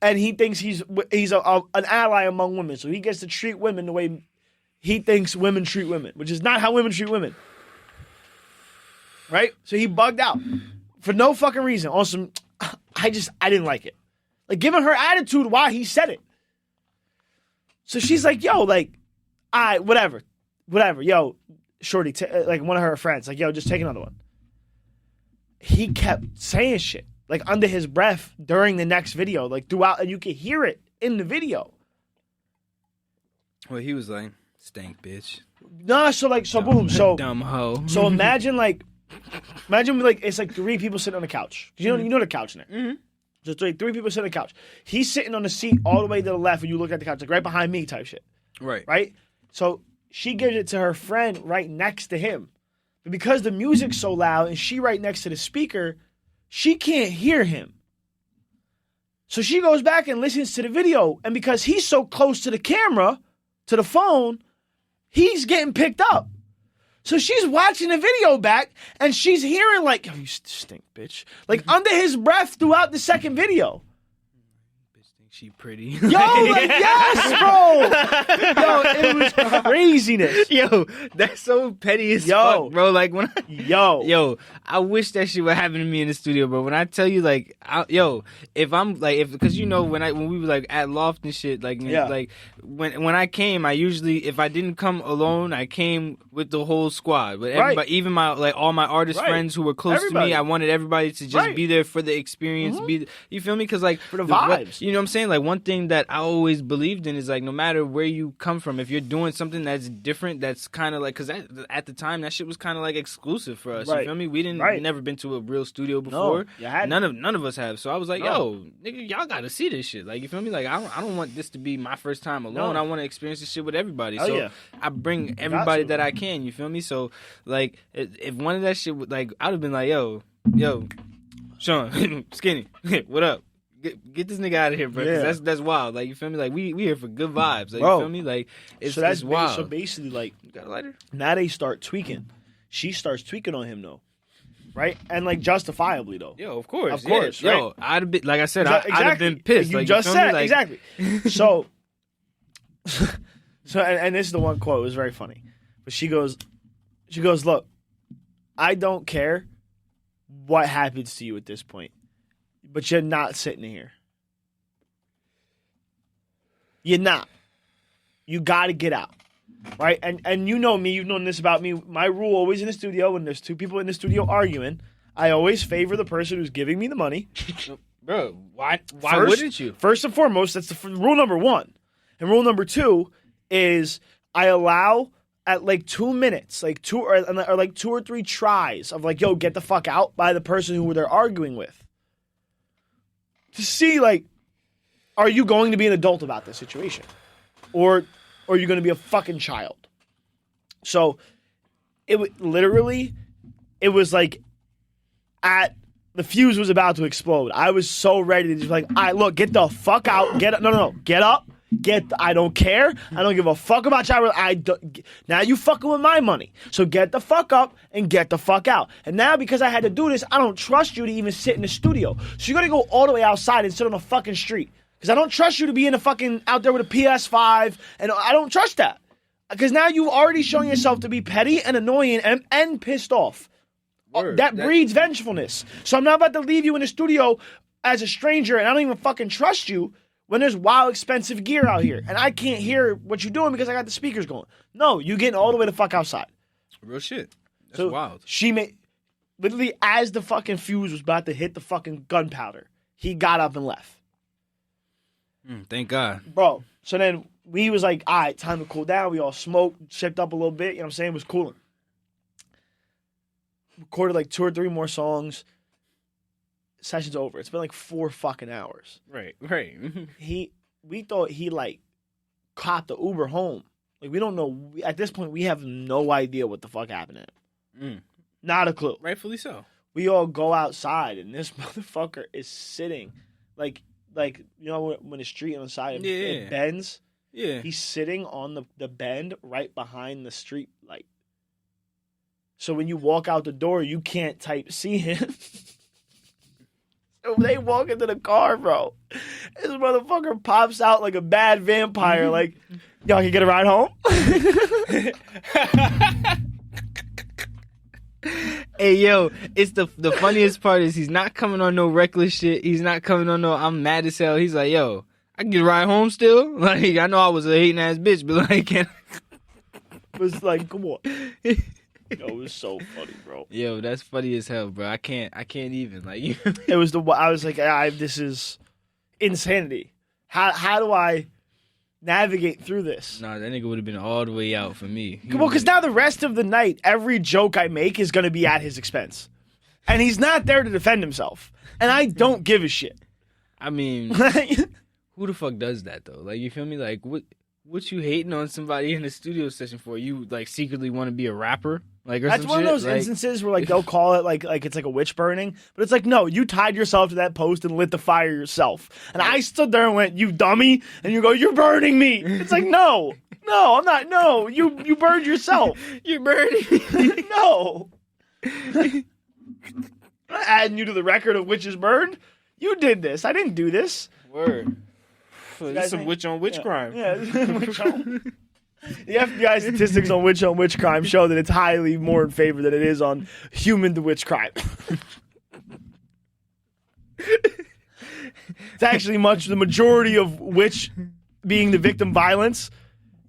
S2: and he thinks he's an ally among women, so he gets to treat women the way he thinks women treat women, which is not how women treat women. Right? So he bugged out for no fucking reason. Also, I didn't like it. Like, given her attitude, why he said it. So she's like, yo, like, whatever. Yo, shorty, like one of her friends, like, yo, just take another one. He kept saying shit, like, under his breath during the next video, like, throughout, and you could hear it in the video.
S1: Well, he was like, stank bitch.
S2: Nah, so boom. So
S1: dumb hoe.
S2: So imagine it's like three people sitting on the couch. You know the couch in there.
S1: Mm-hmm.
S2: So it's like three people sitting on the couch. He's sitting on the seat all the way to the left, and you look at the couch, like right behind me type shit.
S1: Right.
S2: Right? So she gives it to her friend right next to him. But because the music's so loud and she right next to the speaker, she can't hear him. So she goes back and listens to the video. And because he's so close to the camera, to the phone, he's getting picked up. So she's watching the video back, and she's hearing like, oh, you stink, bitch. Like, under his breath throughout the second video.
S1: Bitch thinks she pretty.
S2: Yo, like, yes, bro. Yo, it was craziness.
S1: Yo, that's so petty as fuck, bro. Like, when
S2: Yo,
S1: I wish that shit would happen to me in the studio, bro. When I tell you, like, because you know, when we were like at Loft and shit, like,
S2: yeah.
S1: like when I came, I usually, if I didn't come alone, I came with the whole squad, but everybody,
S2: Right.
S1: even my all my artist friends who were close to me. I wanted everybody to just be there for the experience.
S2: Mm-hmm.
S1: You feel me? Because like
S2: for the vibes,
S1: you know what I'm saying? Like, one thing that I always believed in is like, no matter where you come from, if you're doing something that's different, that's kind of like, because at the time that shit was kind of like exclusive for us.
S2: Right.
S1: You feel me? We didn't never been to a real studio before.
S2: No,
S1: none of us have. So I was like, yo, nigga, y'all got to see this shit. Like, you feel me? Like, I don't want this to be my first time alone. I want to experience this shit with everybody. So I bring everybody that I can. You feel me? So like, if one of that shit would, like, I'd have been like, yo, Sean, Skinny, what up? Get this nigga out of here, bro. Yeah. That's wild. Like, you feel me? Like, we here for good vibes. Like, bro, you feel me? Like, it's wild.
S2: So basically, like,
S1: you got a lighter?
S2: Now they start tweaking. She starts tweaking on him though, right? And like, justifiably though.
S1: Yo, of course,
S2: right?
S1: Yo, I'd have been, like I said, I'd have been pissed.
S2: You
S1: like,
S2: just
S1: you
S2: said
S1: like,
S2: exactly. So and this is the one quote. It was very funny, but she goes, look, I don't care what happens to you at this point, but you're not sitting here. You're not. You got to get out. Right? And you know me. You've known this about me. My rule always in the studio, when there's two people in the studio arguing, I always favor the person who's giving me the money.
S1: Bro, why wouldn't you?
S2: First and foremost, that's rule number one. And rule number two is I allow at like 2 minutes, like two or three tries of like, yo, get the fuck out by the person who they're arguing with, to see, like, are you going to be an adult about this situation? Or are you going to be a fucking child? So it was like the fuse was about to explode. I was so ready to just like, all right, look, get the fuck out. Get up. I don't care. I don't give a fuck about y'all. Now you fucking with my money. So get the fuck up and get the fuck out. And now, because I had to do this, I don't trust you to even sit in the studio. So you're going to go all the way outside and sit on the fucking street. Because I don't trust you to be in the fucking out there with a PS5. And I don't trust that. Because now you've already shown yourself to be petty and annoying and pissed off. That breeds vengefulness. So I'm not about to leave you in the studio as a stranger and I don't even fucking trust you when there's wild expensive gear out here. And I can't hear what you're doing because I got the speakers going. No, you getting all the way the fuck outside.
S1: Real shit. That's wild.
S2: She made literally as the fucking fuse was about to hit the fucking gunpowder, he got up and left.
S1: Thank God.
S2: Bro, so then we was like, all right, time to cool down. We all smoked, shipped up a little bit, you know what I'm saying? It was cooling. Recorded like 2 or 3 more songs. Session's over. It's been like 4 fucking hours.
S1: Right.
S2: We thought he like copped the Uber home. Like we don't know. At this point, we have no idea what the fuck happened to him. Not a clue.
S1: Rightfully so.
S2: We all go outside, and this motherfucker is sitting, like you know when the street on the side it bends.
S1: Yeah.
S2: He's sitting on the bend right behind the street light. So when you walk out the door, you can't see him. So they walk into the car, bro. This motherfucker pops out like a bad vampire. Like, y'all can get a ride home?
S1: Hey, yo, it's the funniest part is he's not coming on no reckless shit. He's not coming on no I'm mad as hell. He's like, yo, I can get a ride home still? Like, I know I was a hating ass bitch, but like,
S2: it was like, come on. Yo, it was so funny, bro.
S1: Yo, that's funny as hell, bro. I can't even like you.
S2: It was I was like, this is insanity. How do I navigate through this?
S1: Nah, that nigga would have been all the way out for me.
S2: Well, because now the rest of the night, every joke I make is going to be at his expense. And he's not there to defend himself. And I don't give a shit.
S1: I mean, who the fuck does that, though? Like, you feel me? Like, what you hating on somebody in a studio session for? You, like, secretly want to be a rapper? Like, or
S2: that's
S1: some
S2: one
S1: shit?
S2: of those
S1: like,
S2: instances where, like, they'll call it, like it's like a witch burning. But it's like, no, you tied yourself to that post and lit the fire yourself. And I stood there and went, you dummy. And you go, you're burning me. It's like, no, I'm not. No, you burned yourself.
S1: You're burning me.
S2: No. I'm not adding you to the record of witches burned. You did this. I didn't do this.
S1: Word. This is some witch on witch crime.
S2: Yeah, witch on. The FBI statistics on witch crime show that it's highly more in favor than it is on human to witch crime. It's actually the majority of witch being the victim violence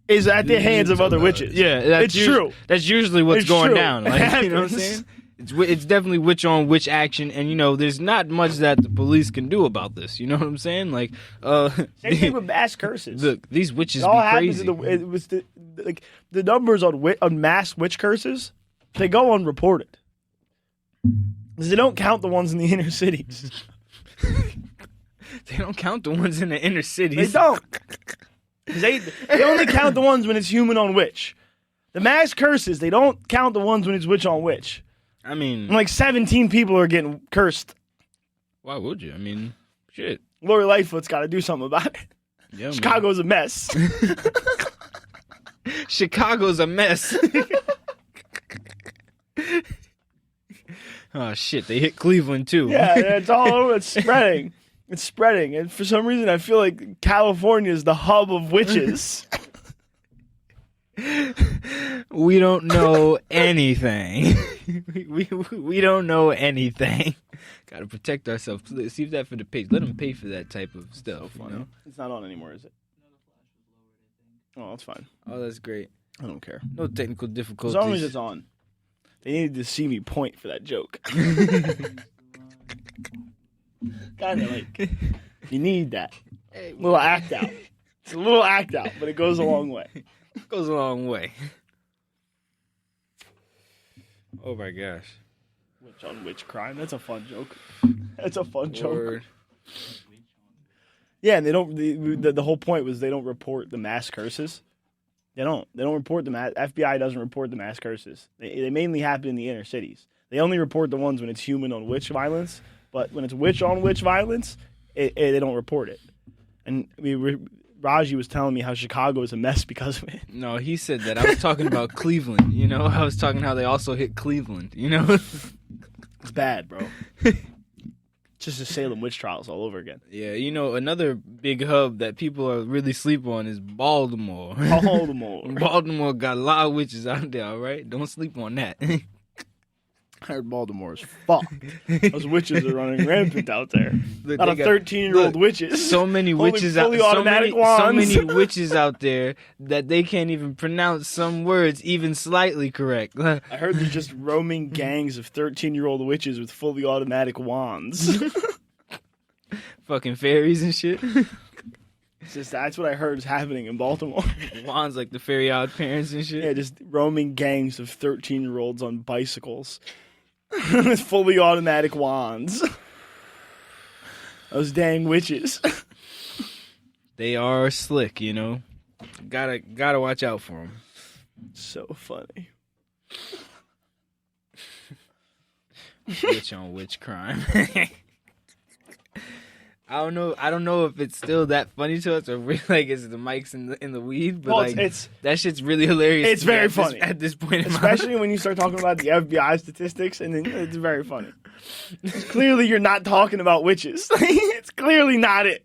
S2: is at the hands of other witches.
S1: Yeah,
S2: it's true.
S1: That's usually what's
S2: It's
S1: going
S2: true.
S1: down. Like, you know what I'm saying? It's definitely witch on witch action, and you know, there's not much that the police can do about this. You know what I'm saying? Like,
S2: same thing with mass curses.
S1: Look, these witches
S2: It all
S1: be
S2: happens
S1: crazy.
S2: it was the numbers on mass witch curses. They go unreported because they don't count the ones in the inner cities.
S1: They don't count the ones in the inner cities.
S2: They don't. They only count the ones when it's human on witch. The mass curses, they don't count the ones when it's witch on witch.
S1: I mean,
S2: And like 17 people are getting cursed.
S1: why would you? I mean, shit.
S2: Lori Lightfoot's got to do something about it.
S1: Yeah,
S2: Chicago's a mess.
S1: Chicago's a mess. Oh shit! They hit Cleveland too.
S2: Yeah, it's all over. It's spreading. It's spreading. And for some reason, I feel like California is the hub of witches.
S1: We don't know anything. we don't know anything. Got to protect ourselves. Leave that for the page. Let them pay for that type of stuff. You know?
S2: It's not on anymore, is it? Oh, that's fine.
S1: Oh, that's great.
S2: I don't care.
S1: No technical
S2: As
S1: difficulties.
S2: long as it's on. They needed to see me point for that joke. Kind of like, you need that. Little act out. It's a little act out, but it goes a long way.
S1: Goes a long way. Oh my gosh.
S2: Witch on witch crime. That's a fun joke. That's a fun joke.
S1: Word.
S2: Yeah, and they don't. The whole point was they don't report the mass curses. They don't report the FBI doesn't report the mass curses. They mainly happen in the inner cities. They only report the ones when it's human on witch violence. But when it's witch on witch violence, they don't report it. And Raji was telling me how Chicago is a mess because of it.
S1: No, he said that. I was talking about Cleveland. You know, I was talking how they also hit Cleveland. You know,
S2: It's bad, bro. Just the Salem witch trials all over again.
S1: yeah. You know, another big hub that people are really sleep on is Baltimore.
S2: Baltimore.
S1: Baltimore got a lot of witches out there. All right, don't sleep on that.
S2: I heard Baltimore is fucked. Those witches are running rampant out there.
S1: Look,
S2: Not a
S1: they got-
S2: 13-year-old witches.
S1: So many
S2: Holding
S1: witches out
S2: fully
S1: so
S2: automatic
S1: many
S2: wands.
S1: witches out there that they can't even pronounce some words even slightly correct.
S2: I heard there's just roaming gangs of 13-year-old witches with fully automatic wands.
S1: Fucking fairies and shit.
S2: That's what I heard is happening in Baltimore.
S1: Wands like the fairy odd parents and shit.
S2: Yeah, just roaming gangs of 13-year-olds on bicycles with fully automatic wands. Those dang witches.
S1: They are slick, you know. Gotta watch out for them.
S2: So funny.
S1: Witch on witch crime. I don't know if it's still that funny to us or really like it's the mics in the weed, but
S2: Well,
S1: like
S2: it's
S1: that shit's really hilarious.
S2: It's
S1: to me
S2: very
S1: at this-
S2: funny.
S1: at this point, in my
S2: especially when you start talking about the FBI statistics, and then it's very funny. Clearly, you're not talking about witches. It's clearly not it.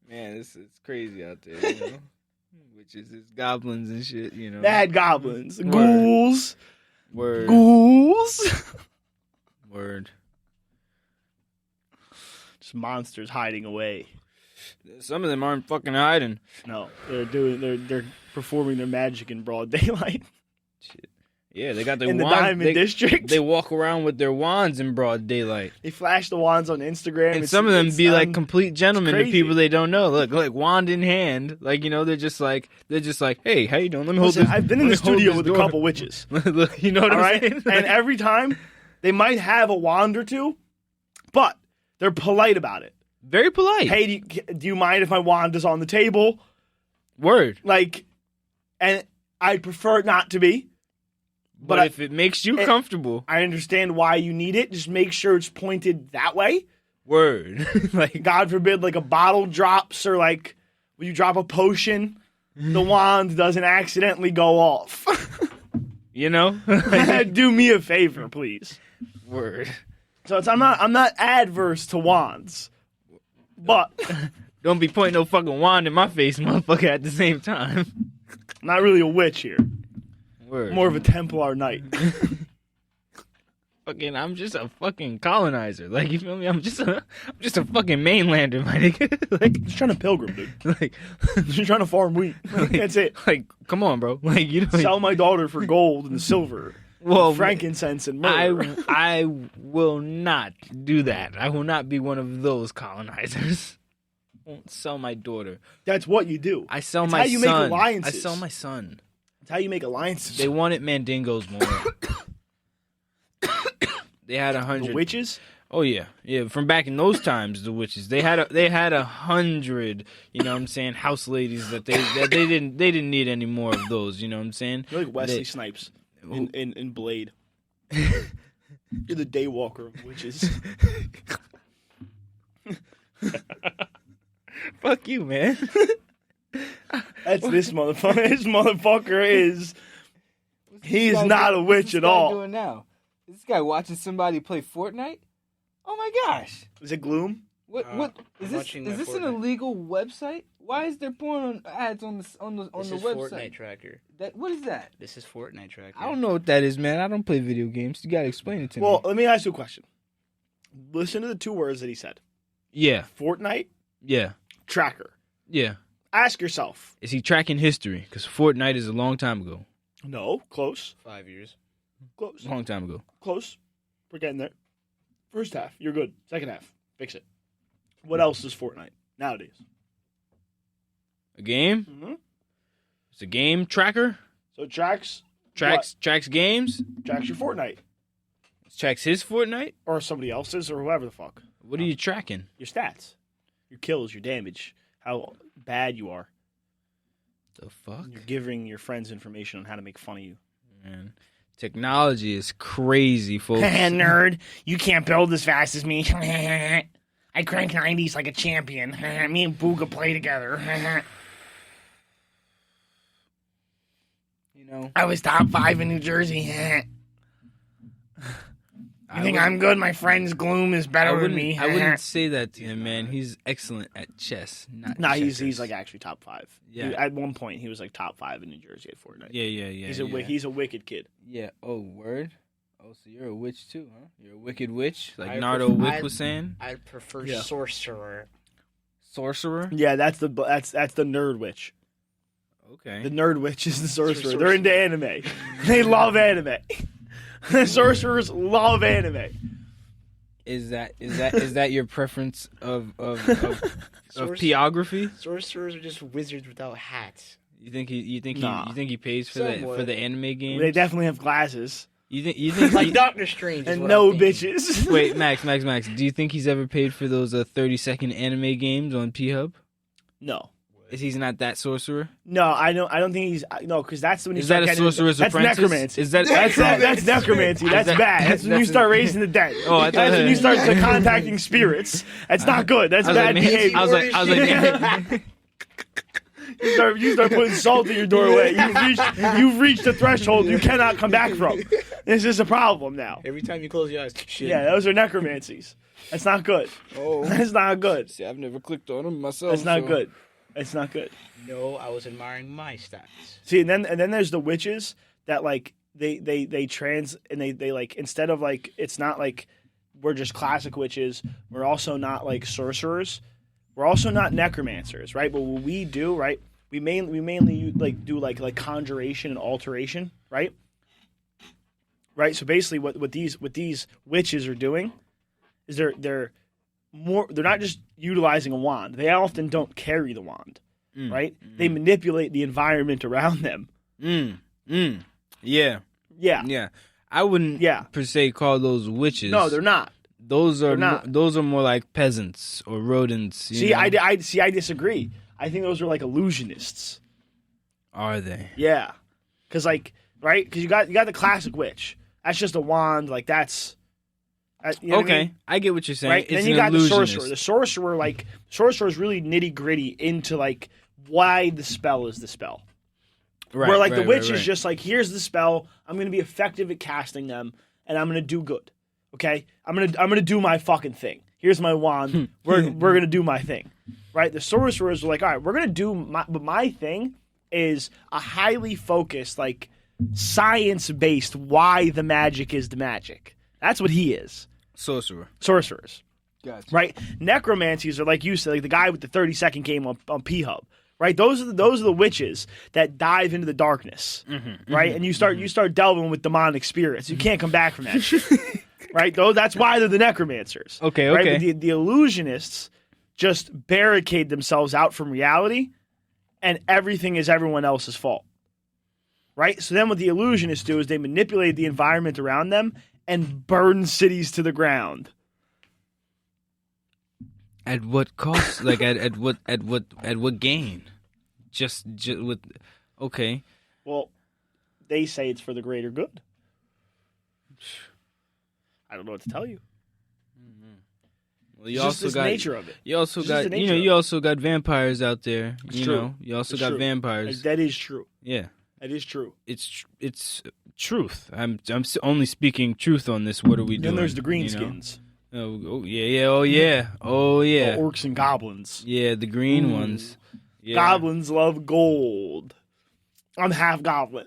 S1: man, it's crazy out there, you know. Witches, it's goblins and shit, you know.
S2: Bad goblins,
S1: Word.
S2: ghouls,
S1: Word.
S2: ghouls.
S1: Word.
S2: Just monsters hiding away.
S1: Some of them aren't fucking hiding.
S2: No, they're performing their magic in broad daylight
S1: Shit. Yeah, they got their
S2: in the
S1: wands.
S2: Diamond District.
S1: They walk around with their wands in broad daylight.
S2: They flash the wands on Instagram,
S1: And some of them be like complete gentlemen to
S2: crazy.
S1: people they don't know. Look, like wand in hand, like you know, they're just like, hey, how you doing? Let me hold
S2: Listen,
S1: this.
S2: I've been in
S1: let
S2: the
S1: me hold
S2: studio
S1: this
S2: with a
S1: door.
S2: couple witches.
S1: Look, you know what
S2: All
S1: I'm
S2: right,
S1: saying?
S2: and every time they might have a wand or two, but they're polite about it.
S1: Very polite.
S2: Hey, do you mind if my wand is on the table?
S1: Word.
S2: Like, and I prefer it not to be.
S1: But if it makes you comfortable,
S2: I understand why you need it. Just make sure it's pointed that way.
S1: word. Like,
S2: God forbid, like a bottle drops or like when you drop a potion, the wand doesn't accidentally go off.
S1: you know?
S2: Do me a favor, please.
S1: Word.
S2: So I'm not adverse to wands, but
S1: Don't be pointing no fucking wand in my face, motherfucker, at the same time.
S2: I'm not really a witch here.
S1: Word.
S2: More of a Templar knight.
S1: Fucking, I'm just a fucking colonizer. Like, you feel me? I'm just a fucking mainlander, my nigga. Like,
S2: Just trying to pilgrim, dude.
S1: like,
S2: Just trying to farm wheat. That's it.
S1: like, come on, bro. Like, you know,
S2: Sell my daughter for gold and silver,
S1: well,
S2: frankincense and myrrh.
S1: I will not do that. I will not be one of those colonizers. Won't sell my daughter.
S2: That's what you do.
S1: I sell
S2: It's
S1: my
S2: how you
S1: son.
S2: make alliances.
S1: I sell my son.
S2: That's how you make alliances.
S1: They wanted mandingos more. They had
S2: the
S1: 100
S2: witches.
S1: Oh yeah. From back in those times, the witches they had 100. You know what I'm saying? House ladies that they didn't need any more of those. You know what I'm saying?
S2: You're like Wesley
S1: They-
S2: Snipes in Blade. You're the daywalker of witches.
S1: Fuck you, man.
S2: That's this motherfucker. This motherfucker is. He is not a witch at all.
S1: Doing now? Is this guy watching somebody play Fortnite? Oh my gosh!
S2: Is it Gloom?
S1: What
S3: I'm
S1: is this?
S3: watching
S1: Is
S3: my
S1: this an
S3: Fortnite.
S1: illegal website? Why is there porn ads on
S3: This
S1: the
S3: is
S1: website?
S3: Fortnite tracker.
S1: What is that?
S3: This is Fortnite tracker.
S1: I don't know what that is, man. I don't play video games. You gotta explain it to
S2: Well,
S1: me.
S2: let me ask you a question. Listen to the two words that he said.
S1: Yeah,
S2: Fortnite,
S1: yeah,
S2: tracker.
S1: yeah.
S2: Ask yourself.
S1: Is he tracking history? Because Fortnite is a long time ago.
S2: No, close.
S3: 5 years.
S2: Close.
S1: Long time ago.
S2: Close. We're getting there. First half, you're good. Second half, fix it. What else is Fortnite nowadays?
S1: A game?
S2: Mm-hmm.
S1: It's a game tracker.
S2: So it tracks
S1: Tracks games.
S2: tracks your Fortnite
S1: Tracks his Fortnite.
S2: or somebody else's or whoever the fuck.
S1: What are you tracking?
S2: Your stats, your kills, your damage, how bad you are.
S1: The fuck,
S2: You're giving your friends information on how to make fun of you.
S1: man. Technology is crazy, folks.
S2: Nerd, you can't build as fast as me. I crank 90s like a champion. Me and Booga play together.
S1: You know,
S2: I was top 5 in New Jersey. You think I'm good? My friend's Gloom is better than me.
S1: I wouldn't say that to him, man. He's excellent at chess. Not
S2: Nah, he's
S1: checkers.
S2: like actually top 5.
S1: Yeah.
S2: At one point, he was like top 5 in New Jersey at Fortnite.
S1: Yeah.
S2: He's a wicked kid.
S1: Yeah. Oh, word. Oh, so you're a witch too, huh? You're a wicked witch, like
S4: I
S1: Nardo
S4: pref-
S1: Wick
S4: I-
S1: was saying.
S4: I prefer
S2: Yeah.
S4: sorcerer.
S1: Sorcerer.
S2: Yeah, that's the nerd witch.
S1: Okay.
S2: The nerd witch is the sorcerer.
S4: Sorcerer.
S2: They're into anime. They love anime. The sorcerers love anime.
S1: Is that your preference of
S4: Sorcer-
S1: geography?
S4: Sorcerers are just wizards without hats.
S1: You think
S2: Nah.
S1: he pays for
S4: Somewhat.
S1: the anime games?
S2: They definitely have glasses
S1: you think
S4: Like Doctor Strange. Is
S2: and
S4: what
S2: no
S4: I'm thinking.
S2: bitches.
S1: Wait, Max. Do you think he's ever paid for those 30-second anime games on P-Hub?
S2: No.
S1: Is he's not that sorcerer?
S2: No, I don't think he's no, because that's when you
S1: Is
S2: start
S1: that a
S2: getting into-
S1: sorcerer's
S2: that's
S1: apprentice?
S2: necromancy.
S1: Is that
S2: That's necromancy. That's
S1: that-
S2: bad. That's when you
S1: that's-
S2: start raising the dead.
S1: Oh, I thought-
S2: That's when you start contacting spirits. That's not good. That's
S1: I was
S2: bad
S1: like, man,
S2: behavior.
S1: I was like,
S2: You start putting salt in your doorway. You've reached a threshold you cannot come back from. This is a problem now.
S4: Every time you close your eyes, shit.
S2: Yeah, those are necromancies. That's not good.
S1: oh,
S2: That's not good.
S1: see, I've never clicked on them myself.
S2: That's not
S1: so-
S2: good. It's not good.
S4: No, I was admiring my stats.
S2: See, and then there's the witches that like they trans and they like instead of like it's not like we're just classic witches. We're also not like sorcerers. We're also not necromancers, right? But what we do, right? We mainly like do like conjuration and alteration, right? Right. So basically, what these witches are doing is they're not just utilizing a wand. They often don't carry the wand, right? They manipulate the environment around them.
S1: Yeah.
S2: Yeah.
S1: I wouldn't
S2: Yeah.
S1: per se call those witches.
S2: No, they're not.
S1: Those are
S2: they're not.
S1: those are more like peasants or rodents. you
S2: See,
S1: know?
S2: I disagree. I think those are like illusionists.
S1: Are they?
S2: Yeah, because like right, because you got the classic witch. That's just a wand. Like that's you know what I
S1: Okay,
S2: mean?
S1: I get what you're saying.
S2: Right.
S1: It's
S2: Then you
S1: an
S2: got the
S1: illusionist.
S2: sorcerer. The sorcerer is really nitty gritty into like why the spell is the spell.
S1: Right,
S2: Where like the
S1: right,
S2: witch
S1: right.
S2: is just like, here's the spell. I'm gonna be effective at casting them, and I'm gonna do good. Okay, I'm gonna do my fucking thing. Here's my wand. we're gonna do my thing, right? The sorcerers are like, all right, we're gonna do but my thing is a highly focused, like science based. Why the magic is the magic. That's what he is.
S1: sorcerer.
S2: Sorcerers,
S1: Gotcha.
S2: right? Necromancies are like you said, like the guy with the 30-second game on P-Hub. Right, those are the witches that dive into the darkness, right? And you start delving with demonic spirits. You can't come back from that shit, right? Though that's why they're the necromancers.
S1: Okay,
S2: right?
S1: okay.
S2: But the illusionists just barricade themselves out from reality, and everything is everyone else's fault, right? So then what the illusionists do is they manipulate the environment around them and burn cities to the ground.
S1: At what cost? Like at what gain? Just with okay.
S2: Well, they say it's for the greater good. I don't know what to tell you.
S1: Well,
S2: It's
S1: you
S2: just
S1: also
S2: this
S1: got
S2: nature of it.
S1: you also
S2: It's just the
S1: got
S2: nature of
S1: you
S2: it.
S1: also got vampires out there.
S2: It's
S1: You
S2: true.
S1: know, you also
S2: It's
S1: got
S2: true.
S1: vampires.
S2: That is true.
S1: Yeah,
S2: That is true.
S1: it's truth. I'm only speaking truth on this. What are we doing?
S2: Then there's the
S1: you know?
S2: greenskins.
S1: Oh yeah, oh yeah, oh yeah,
S2: The orcs and goblins.
S1: yeah. The green
S2: Ooh.
S1: ones. Yeah.
S2: Goblins love gold. I'm half goblin.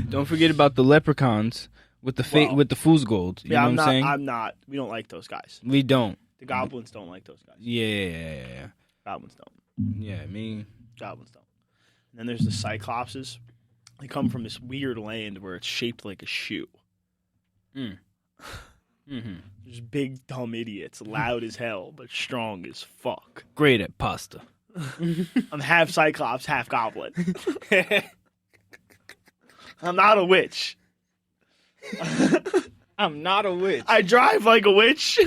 S1: Don't forget about the leprechauns with the
S2: Well,
S1: with the fool's gold. You know
S2: I'm
S1: what I'm saying?
S2: I'm not. We don't like those guys.
S1: We don't.
S2: The goblins don't like those guys.
S1: Yeah.
S2: Goblins don't.
S1: Yeah, I mean,
S2: Goblins don't. And then there's the cyclopses. They come from this weird land where it's shaped like a shoe.
S1: mm-hmm.
S2: Just big dumb idiots, loud as hell, but strong as fuck.
S1: Great at pasta.
S2: I'm half cyclops, half goblin. I'm not a witch.
S1: I'm not a witch.
S2: I drive like a witch.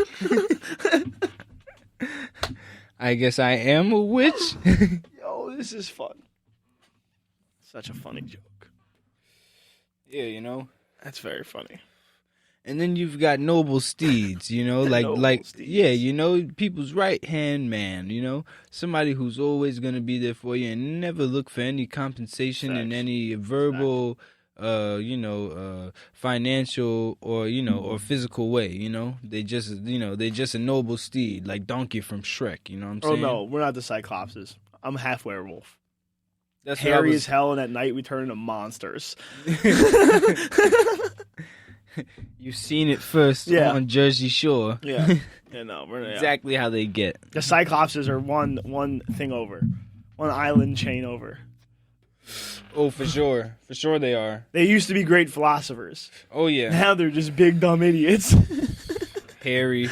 S1: I guess I am a witch.
S2: Yo, this is fun. Such a funny joke.
S1: Yeah, you know.
S2: That's very funny.
S1: And then you've got noble steeds, you know,
S2: Noble
S1: like
S2: steeds.
S1: yeah, you know, people's right hand man, you know, somebody who's always gonna be there for you and never look for any compensation in
S2: Facts.
S1: any verbal, financial or or physical way, you know. They just a noble steed, like Donkey from Shrek, you know what I'm
S2: Oh
S1: saying?
S2: no, we're not the cyclopses. I'm half werewolf.
S1: That's what I
S2: hairy
S1: was-
S2: as hell, and at night we turn into monsters.
S1: You've seen it first
S2: Yeah.
S1: on Jersey Shore.
S2: Yeah. Yeah, no, we're
S1: Exactly how they get.
S2: The Cyclopses are one thing over, one island chain over.
S1: Oh, for sure. For sure they are.
S2: They used to be great philosophers.
S1: Oh, yeah.
S2: Now they're just big dumb idiots.
S1: Hairy.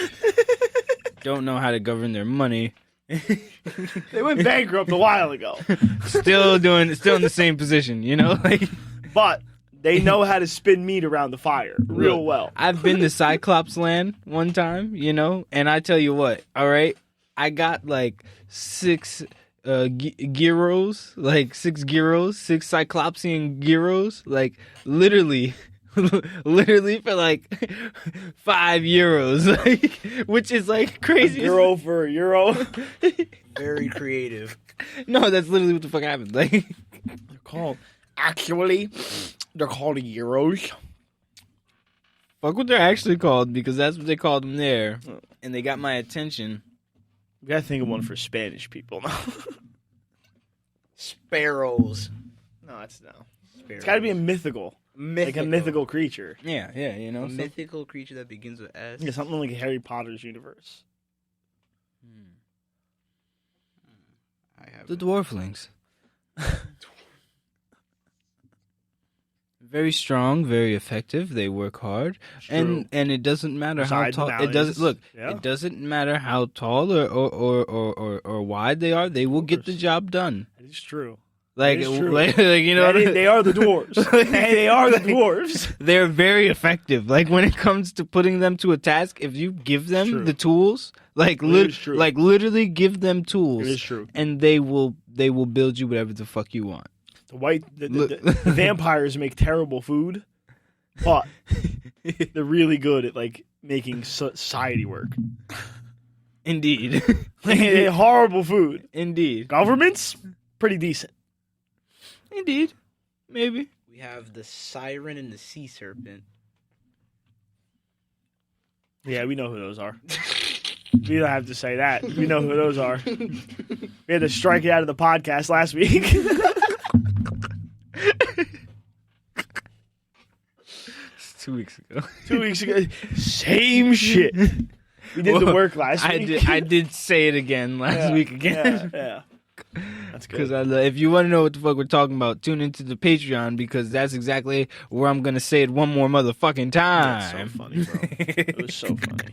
S1: Don't know how to govern their money.
S2: They went bankrupt a while ago,
S1: Still in the same position, you know? Like,
S2: but they know how to spin meat around the fire real
S1: Look,
S2: well.
S1: I've been to Cyclops Land one time, you know, and I tell you what, all right, I got like 6 gyros, like 6 gyros, 6 Cyclopsian gyros, like literally for like €5, like, which is like crazy.
S2: Euro for a euro.
S4: Very creative.
S1: No, that's literally what the fuck happened. Like,
S2: They're called they're called euros.
S1: fuck what they're actually called, because that's what they called them there, and they got my attention.
S2: We gotta think of one for Spanish people now.
S4: Sparrows.
S2: No, it's
S4: Sparrows.
S2: It's gotta be a mythical. Like a mythical creature.
S1: Yeah, you know.
S4: A mythical creature that begins with S.
S2: Yeah, something like Harry Potter's universe.
S4: I have
S1: The dwarflings. Very strong, very effective. They work hard, and it doesn't matter how
S2: Besides
S1: tall.
S2: the
S1: It doesn't look.
S2: Yeah.
S1: It doesn't matter how tall or wide they are. They will get the job done.
S2: That is true.
S1: Like,
S2: That is true.
S1: like you know,
S2: They are the dwarves. They are the dwarves.
S1: they're very effective. Like when it comes to putting them to a task, if you give them
S2: True.
S1: the tools, like
S2: It is true.
S1: like literally give them tools,
S2: It is true.
S1: and they will build you whatever the fuck you want.
S2: The vampires make terrible food, but they're really good at like making society work.
S1: Indeed,
S2: They horrible food.
S1: indeed,
S2: Governments pretty decent.
S1: indeed, maybe.
S4: We have the siren and the sea serpent.
S2: Yeah, we know who those are. We don't have to say that. We know who those are. We had to strike it out of the podcast last week.
S1: 2 weeks ago.
S2: 2 weeks ago, same shit. We did the work last week.
S1: I did say it again last week again.
S2: Yeah. That's good.
S1: Because if you want to know what the fuck we're talking about, tune into the Patreon, because that's exactly where I'm gonna say it one more motherfucking
S2: That's
S1: time.
S2: so funny, bro. It was so funny.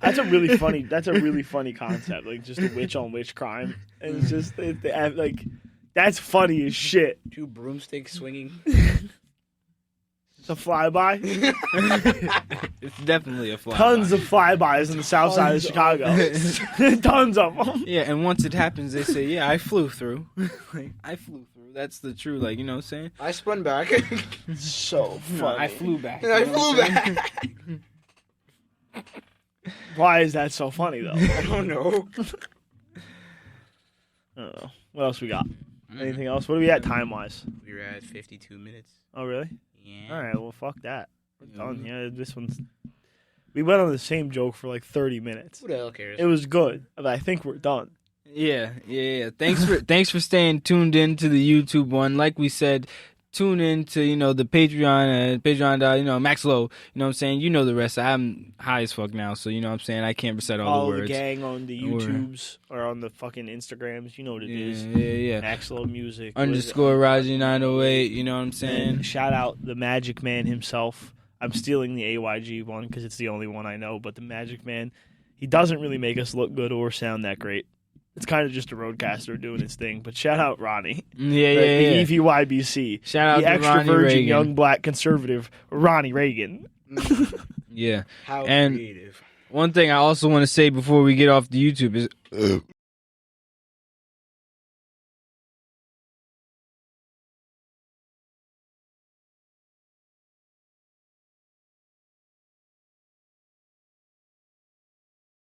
S2: That's a really funny concept. Like just a witch on witch crime, and it's just like that's funny as shit.
S4: 2 broomsticks swinging.
S2: It's a flyby.
S1: It's definitely a fly.
S2: Tons of flybys in the south side of Chicago. Tons of them.
S1: Yeah, and once it happens, they say, "Yeah, I flew through." Like, I flew through. That's the true, like, you know what I'm saying?
S4: I spun back.
S2: So
S1: No,
S2: funny.
S1: I flew back.
S4: I
S1: you know
S4: flew
S1: what I'm saying?
S4: back.
S2: Why is that so funny though?
S4: I don't know.
S2: I don't know. What else we got? Anything else? What are we at time wise?
S4: We were at 52 minutes.
S2: Oh really?
S4: Yeah.
S2: All right. Well, fuck that. We're done. Yeah, this one's. We went on the same joke for like 30 minutes.
S4: Who the hell cares?
S2: It was good, but I think we're done.
S1: Yeah. Thanks for staying tuned in to the YouTube one. Like we said, tune in to, you know, the Patreon, Patreon, you know, Max Low, you know what I'm saying? You know the rest. I'm high as fuck now, so you know what I'm saying? I can't recite all the
S2: Follow the
S1: words.
S2: gang on the YouTubes or on the fucking Instagrams. You know what it is.
S1: Yeah.
S2: Maxlow Music.
S1: Underscore Raji 908, you know what I'm saying?
S2: And shout out the Magic Man himself. I'm stealing the AYG one because it's the only one I know. But the Magic Man, he doesn't really make us look good or sound that great. It's kind of just a roadcaster doing his thing. But shout out Ronnie.
S1: Yeah.
S2: The EVYBC.
S1: Shout out
S2: the
S1: to
S2: extra
S1: Ronnie
S2: virgin
S1: Reagan.
S2: young black conservative Ronnie Reagan.
S1: Yeah.
S4: How
S1: And-
S4: creative.
S1: One thing I also want to say before we get off the YouTube is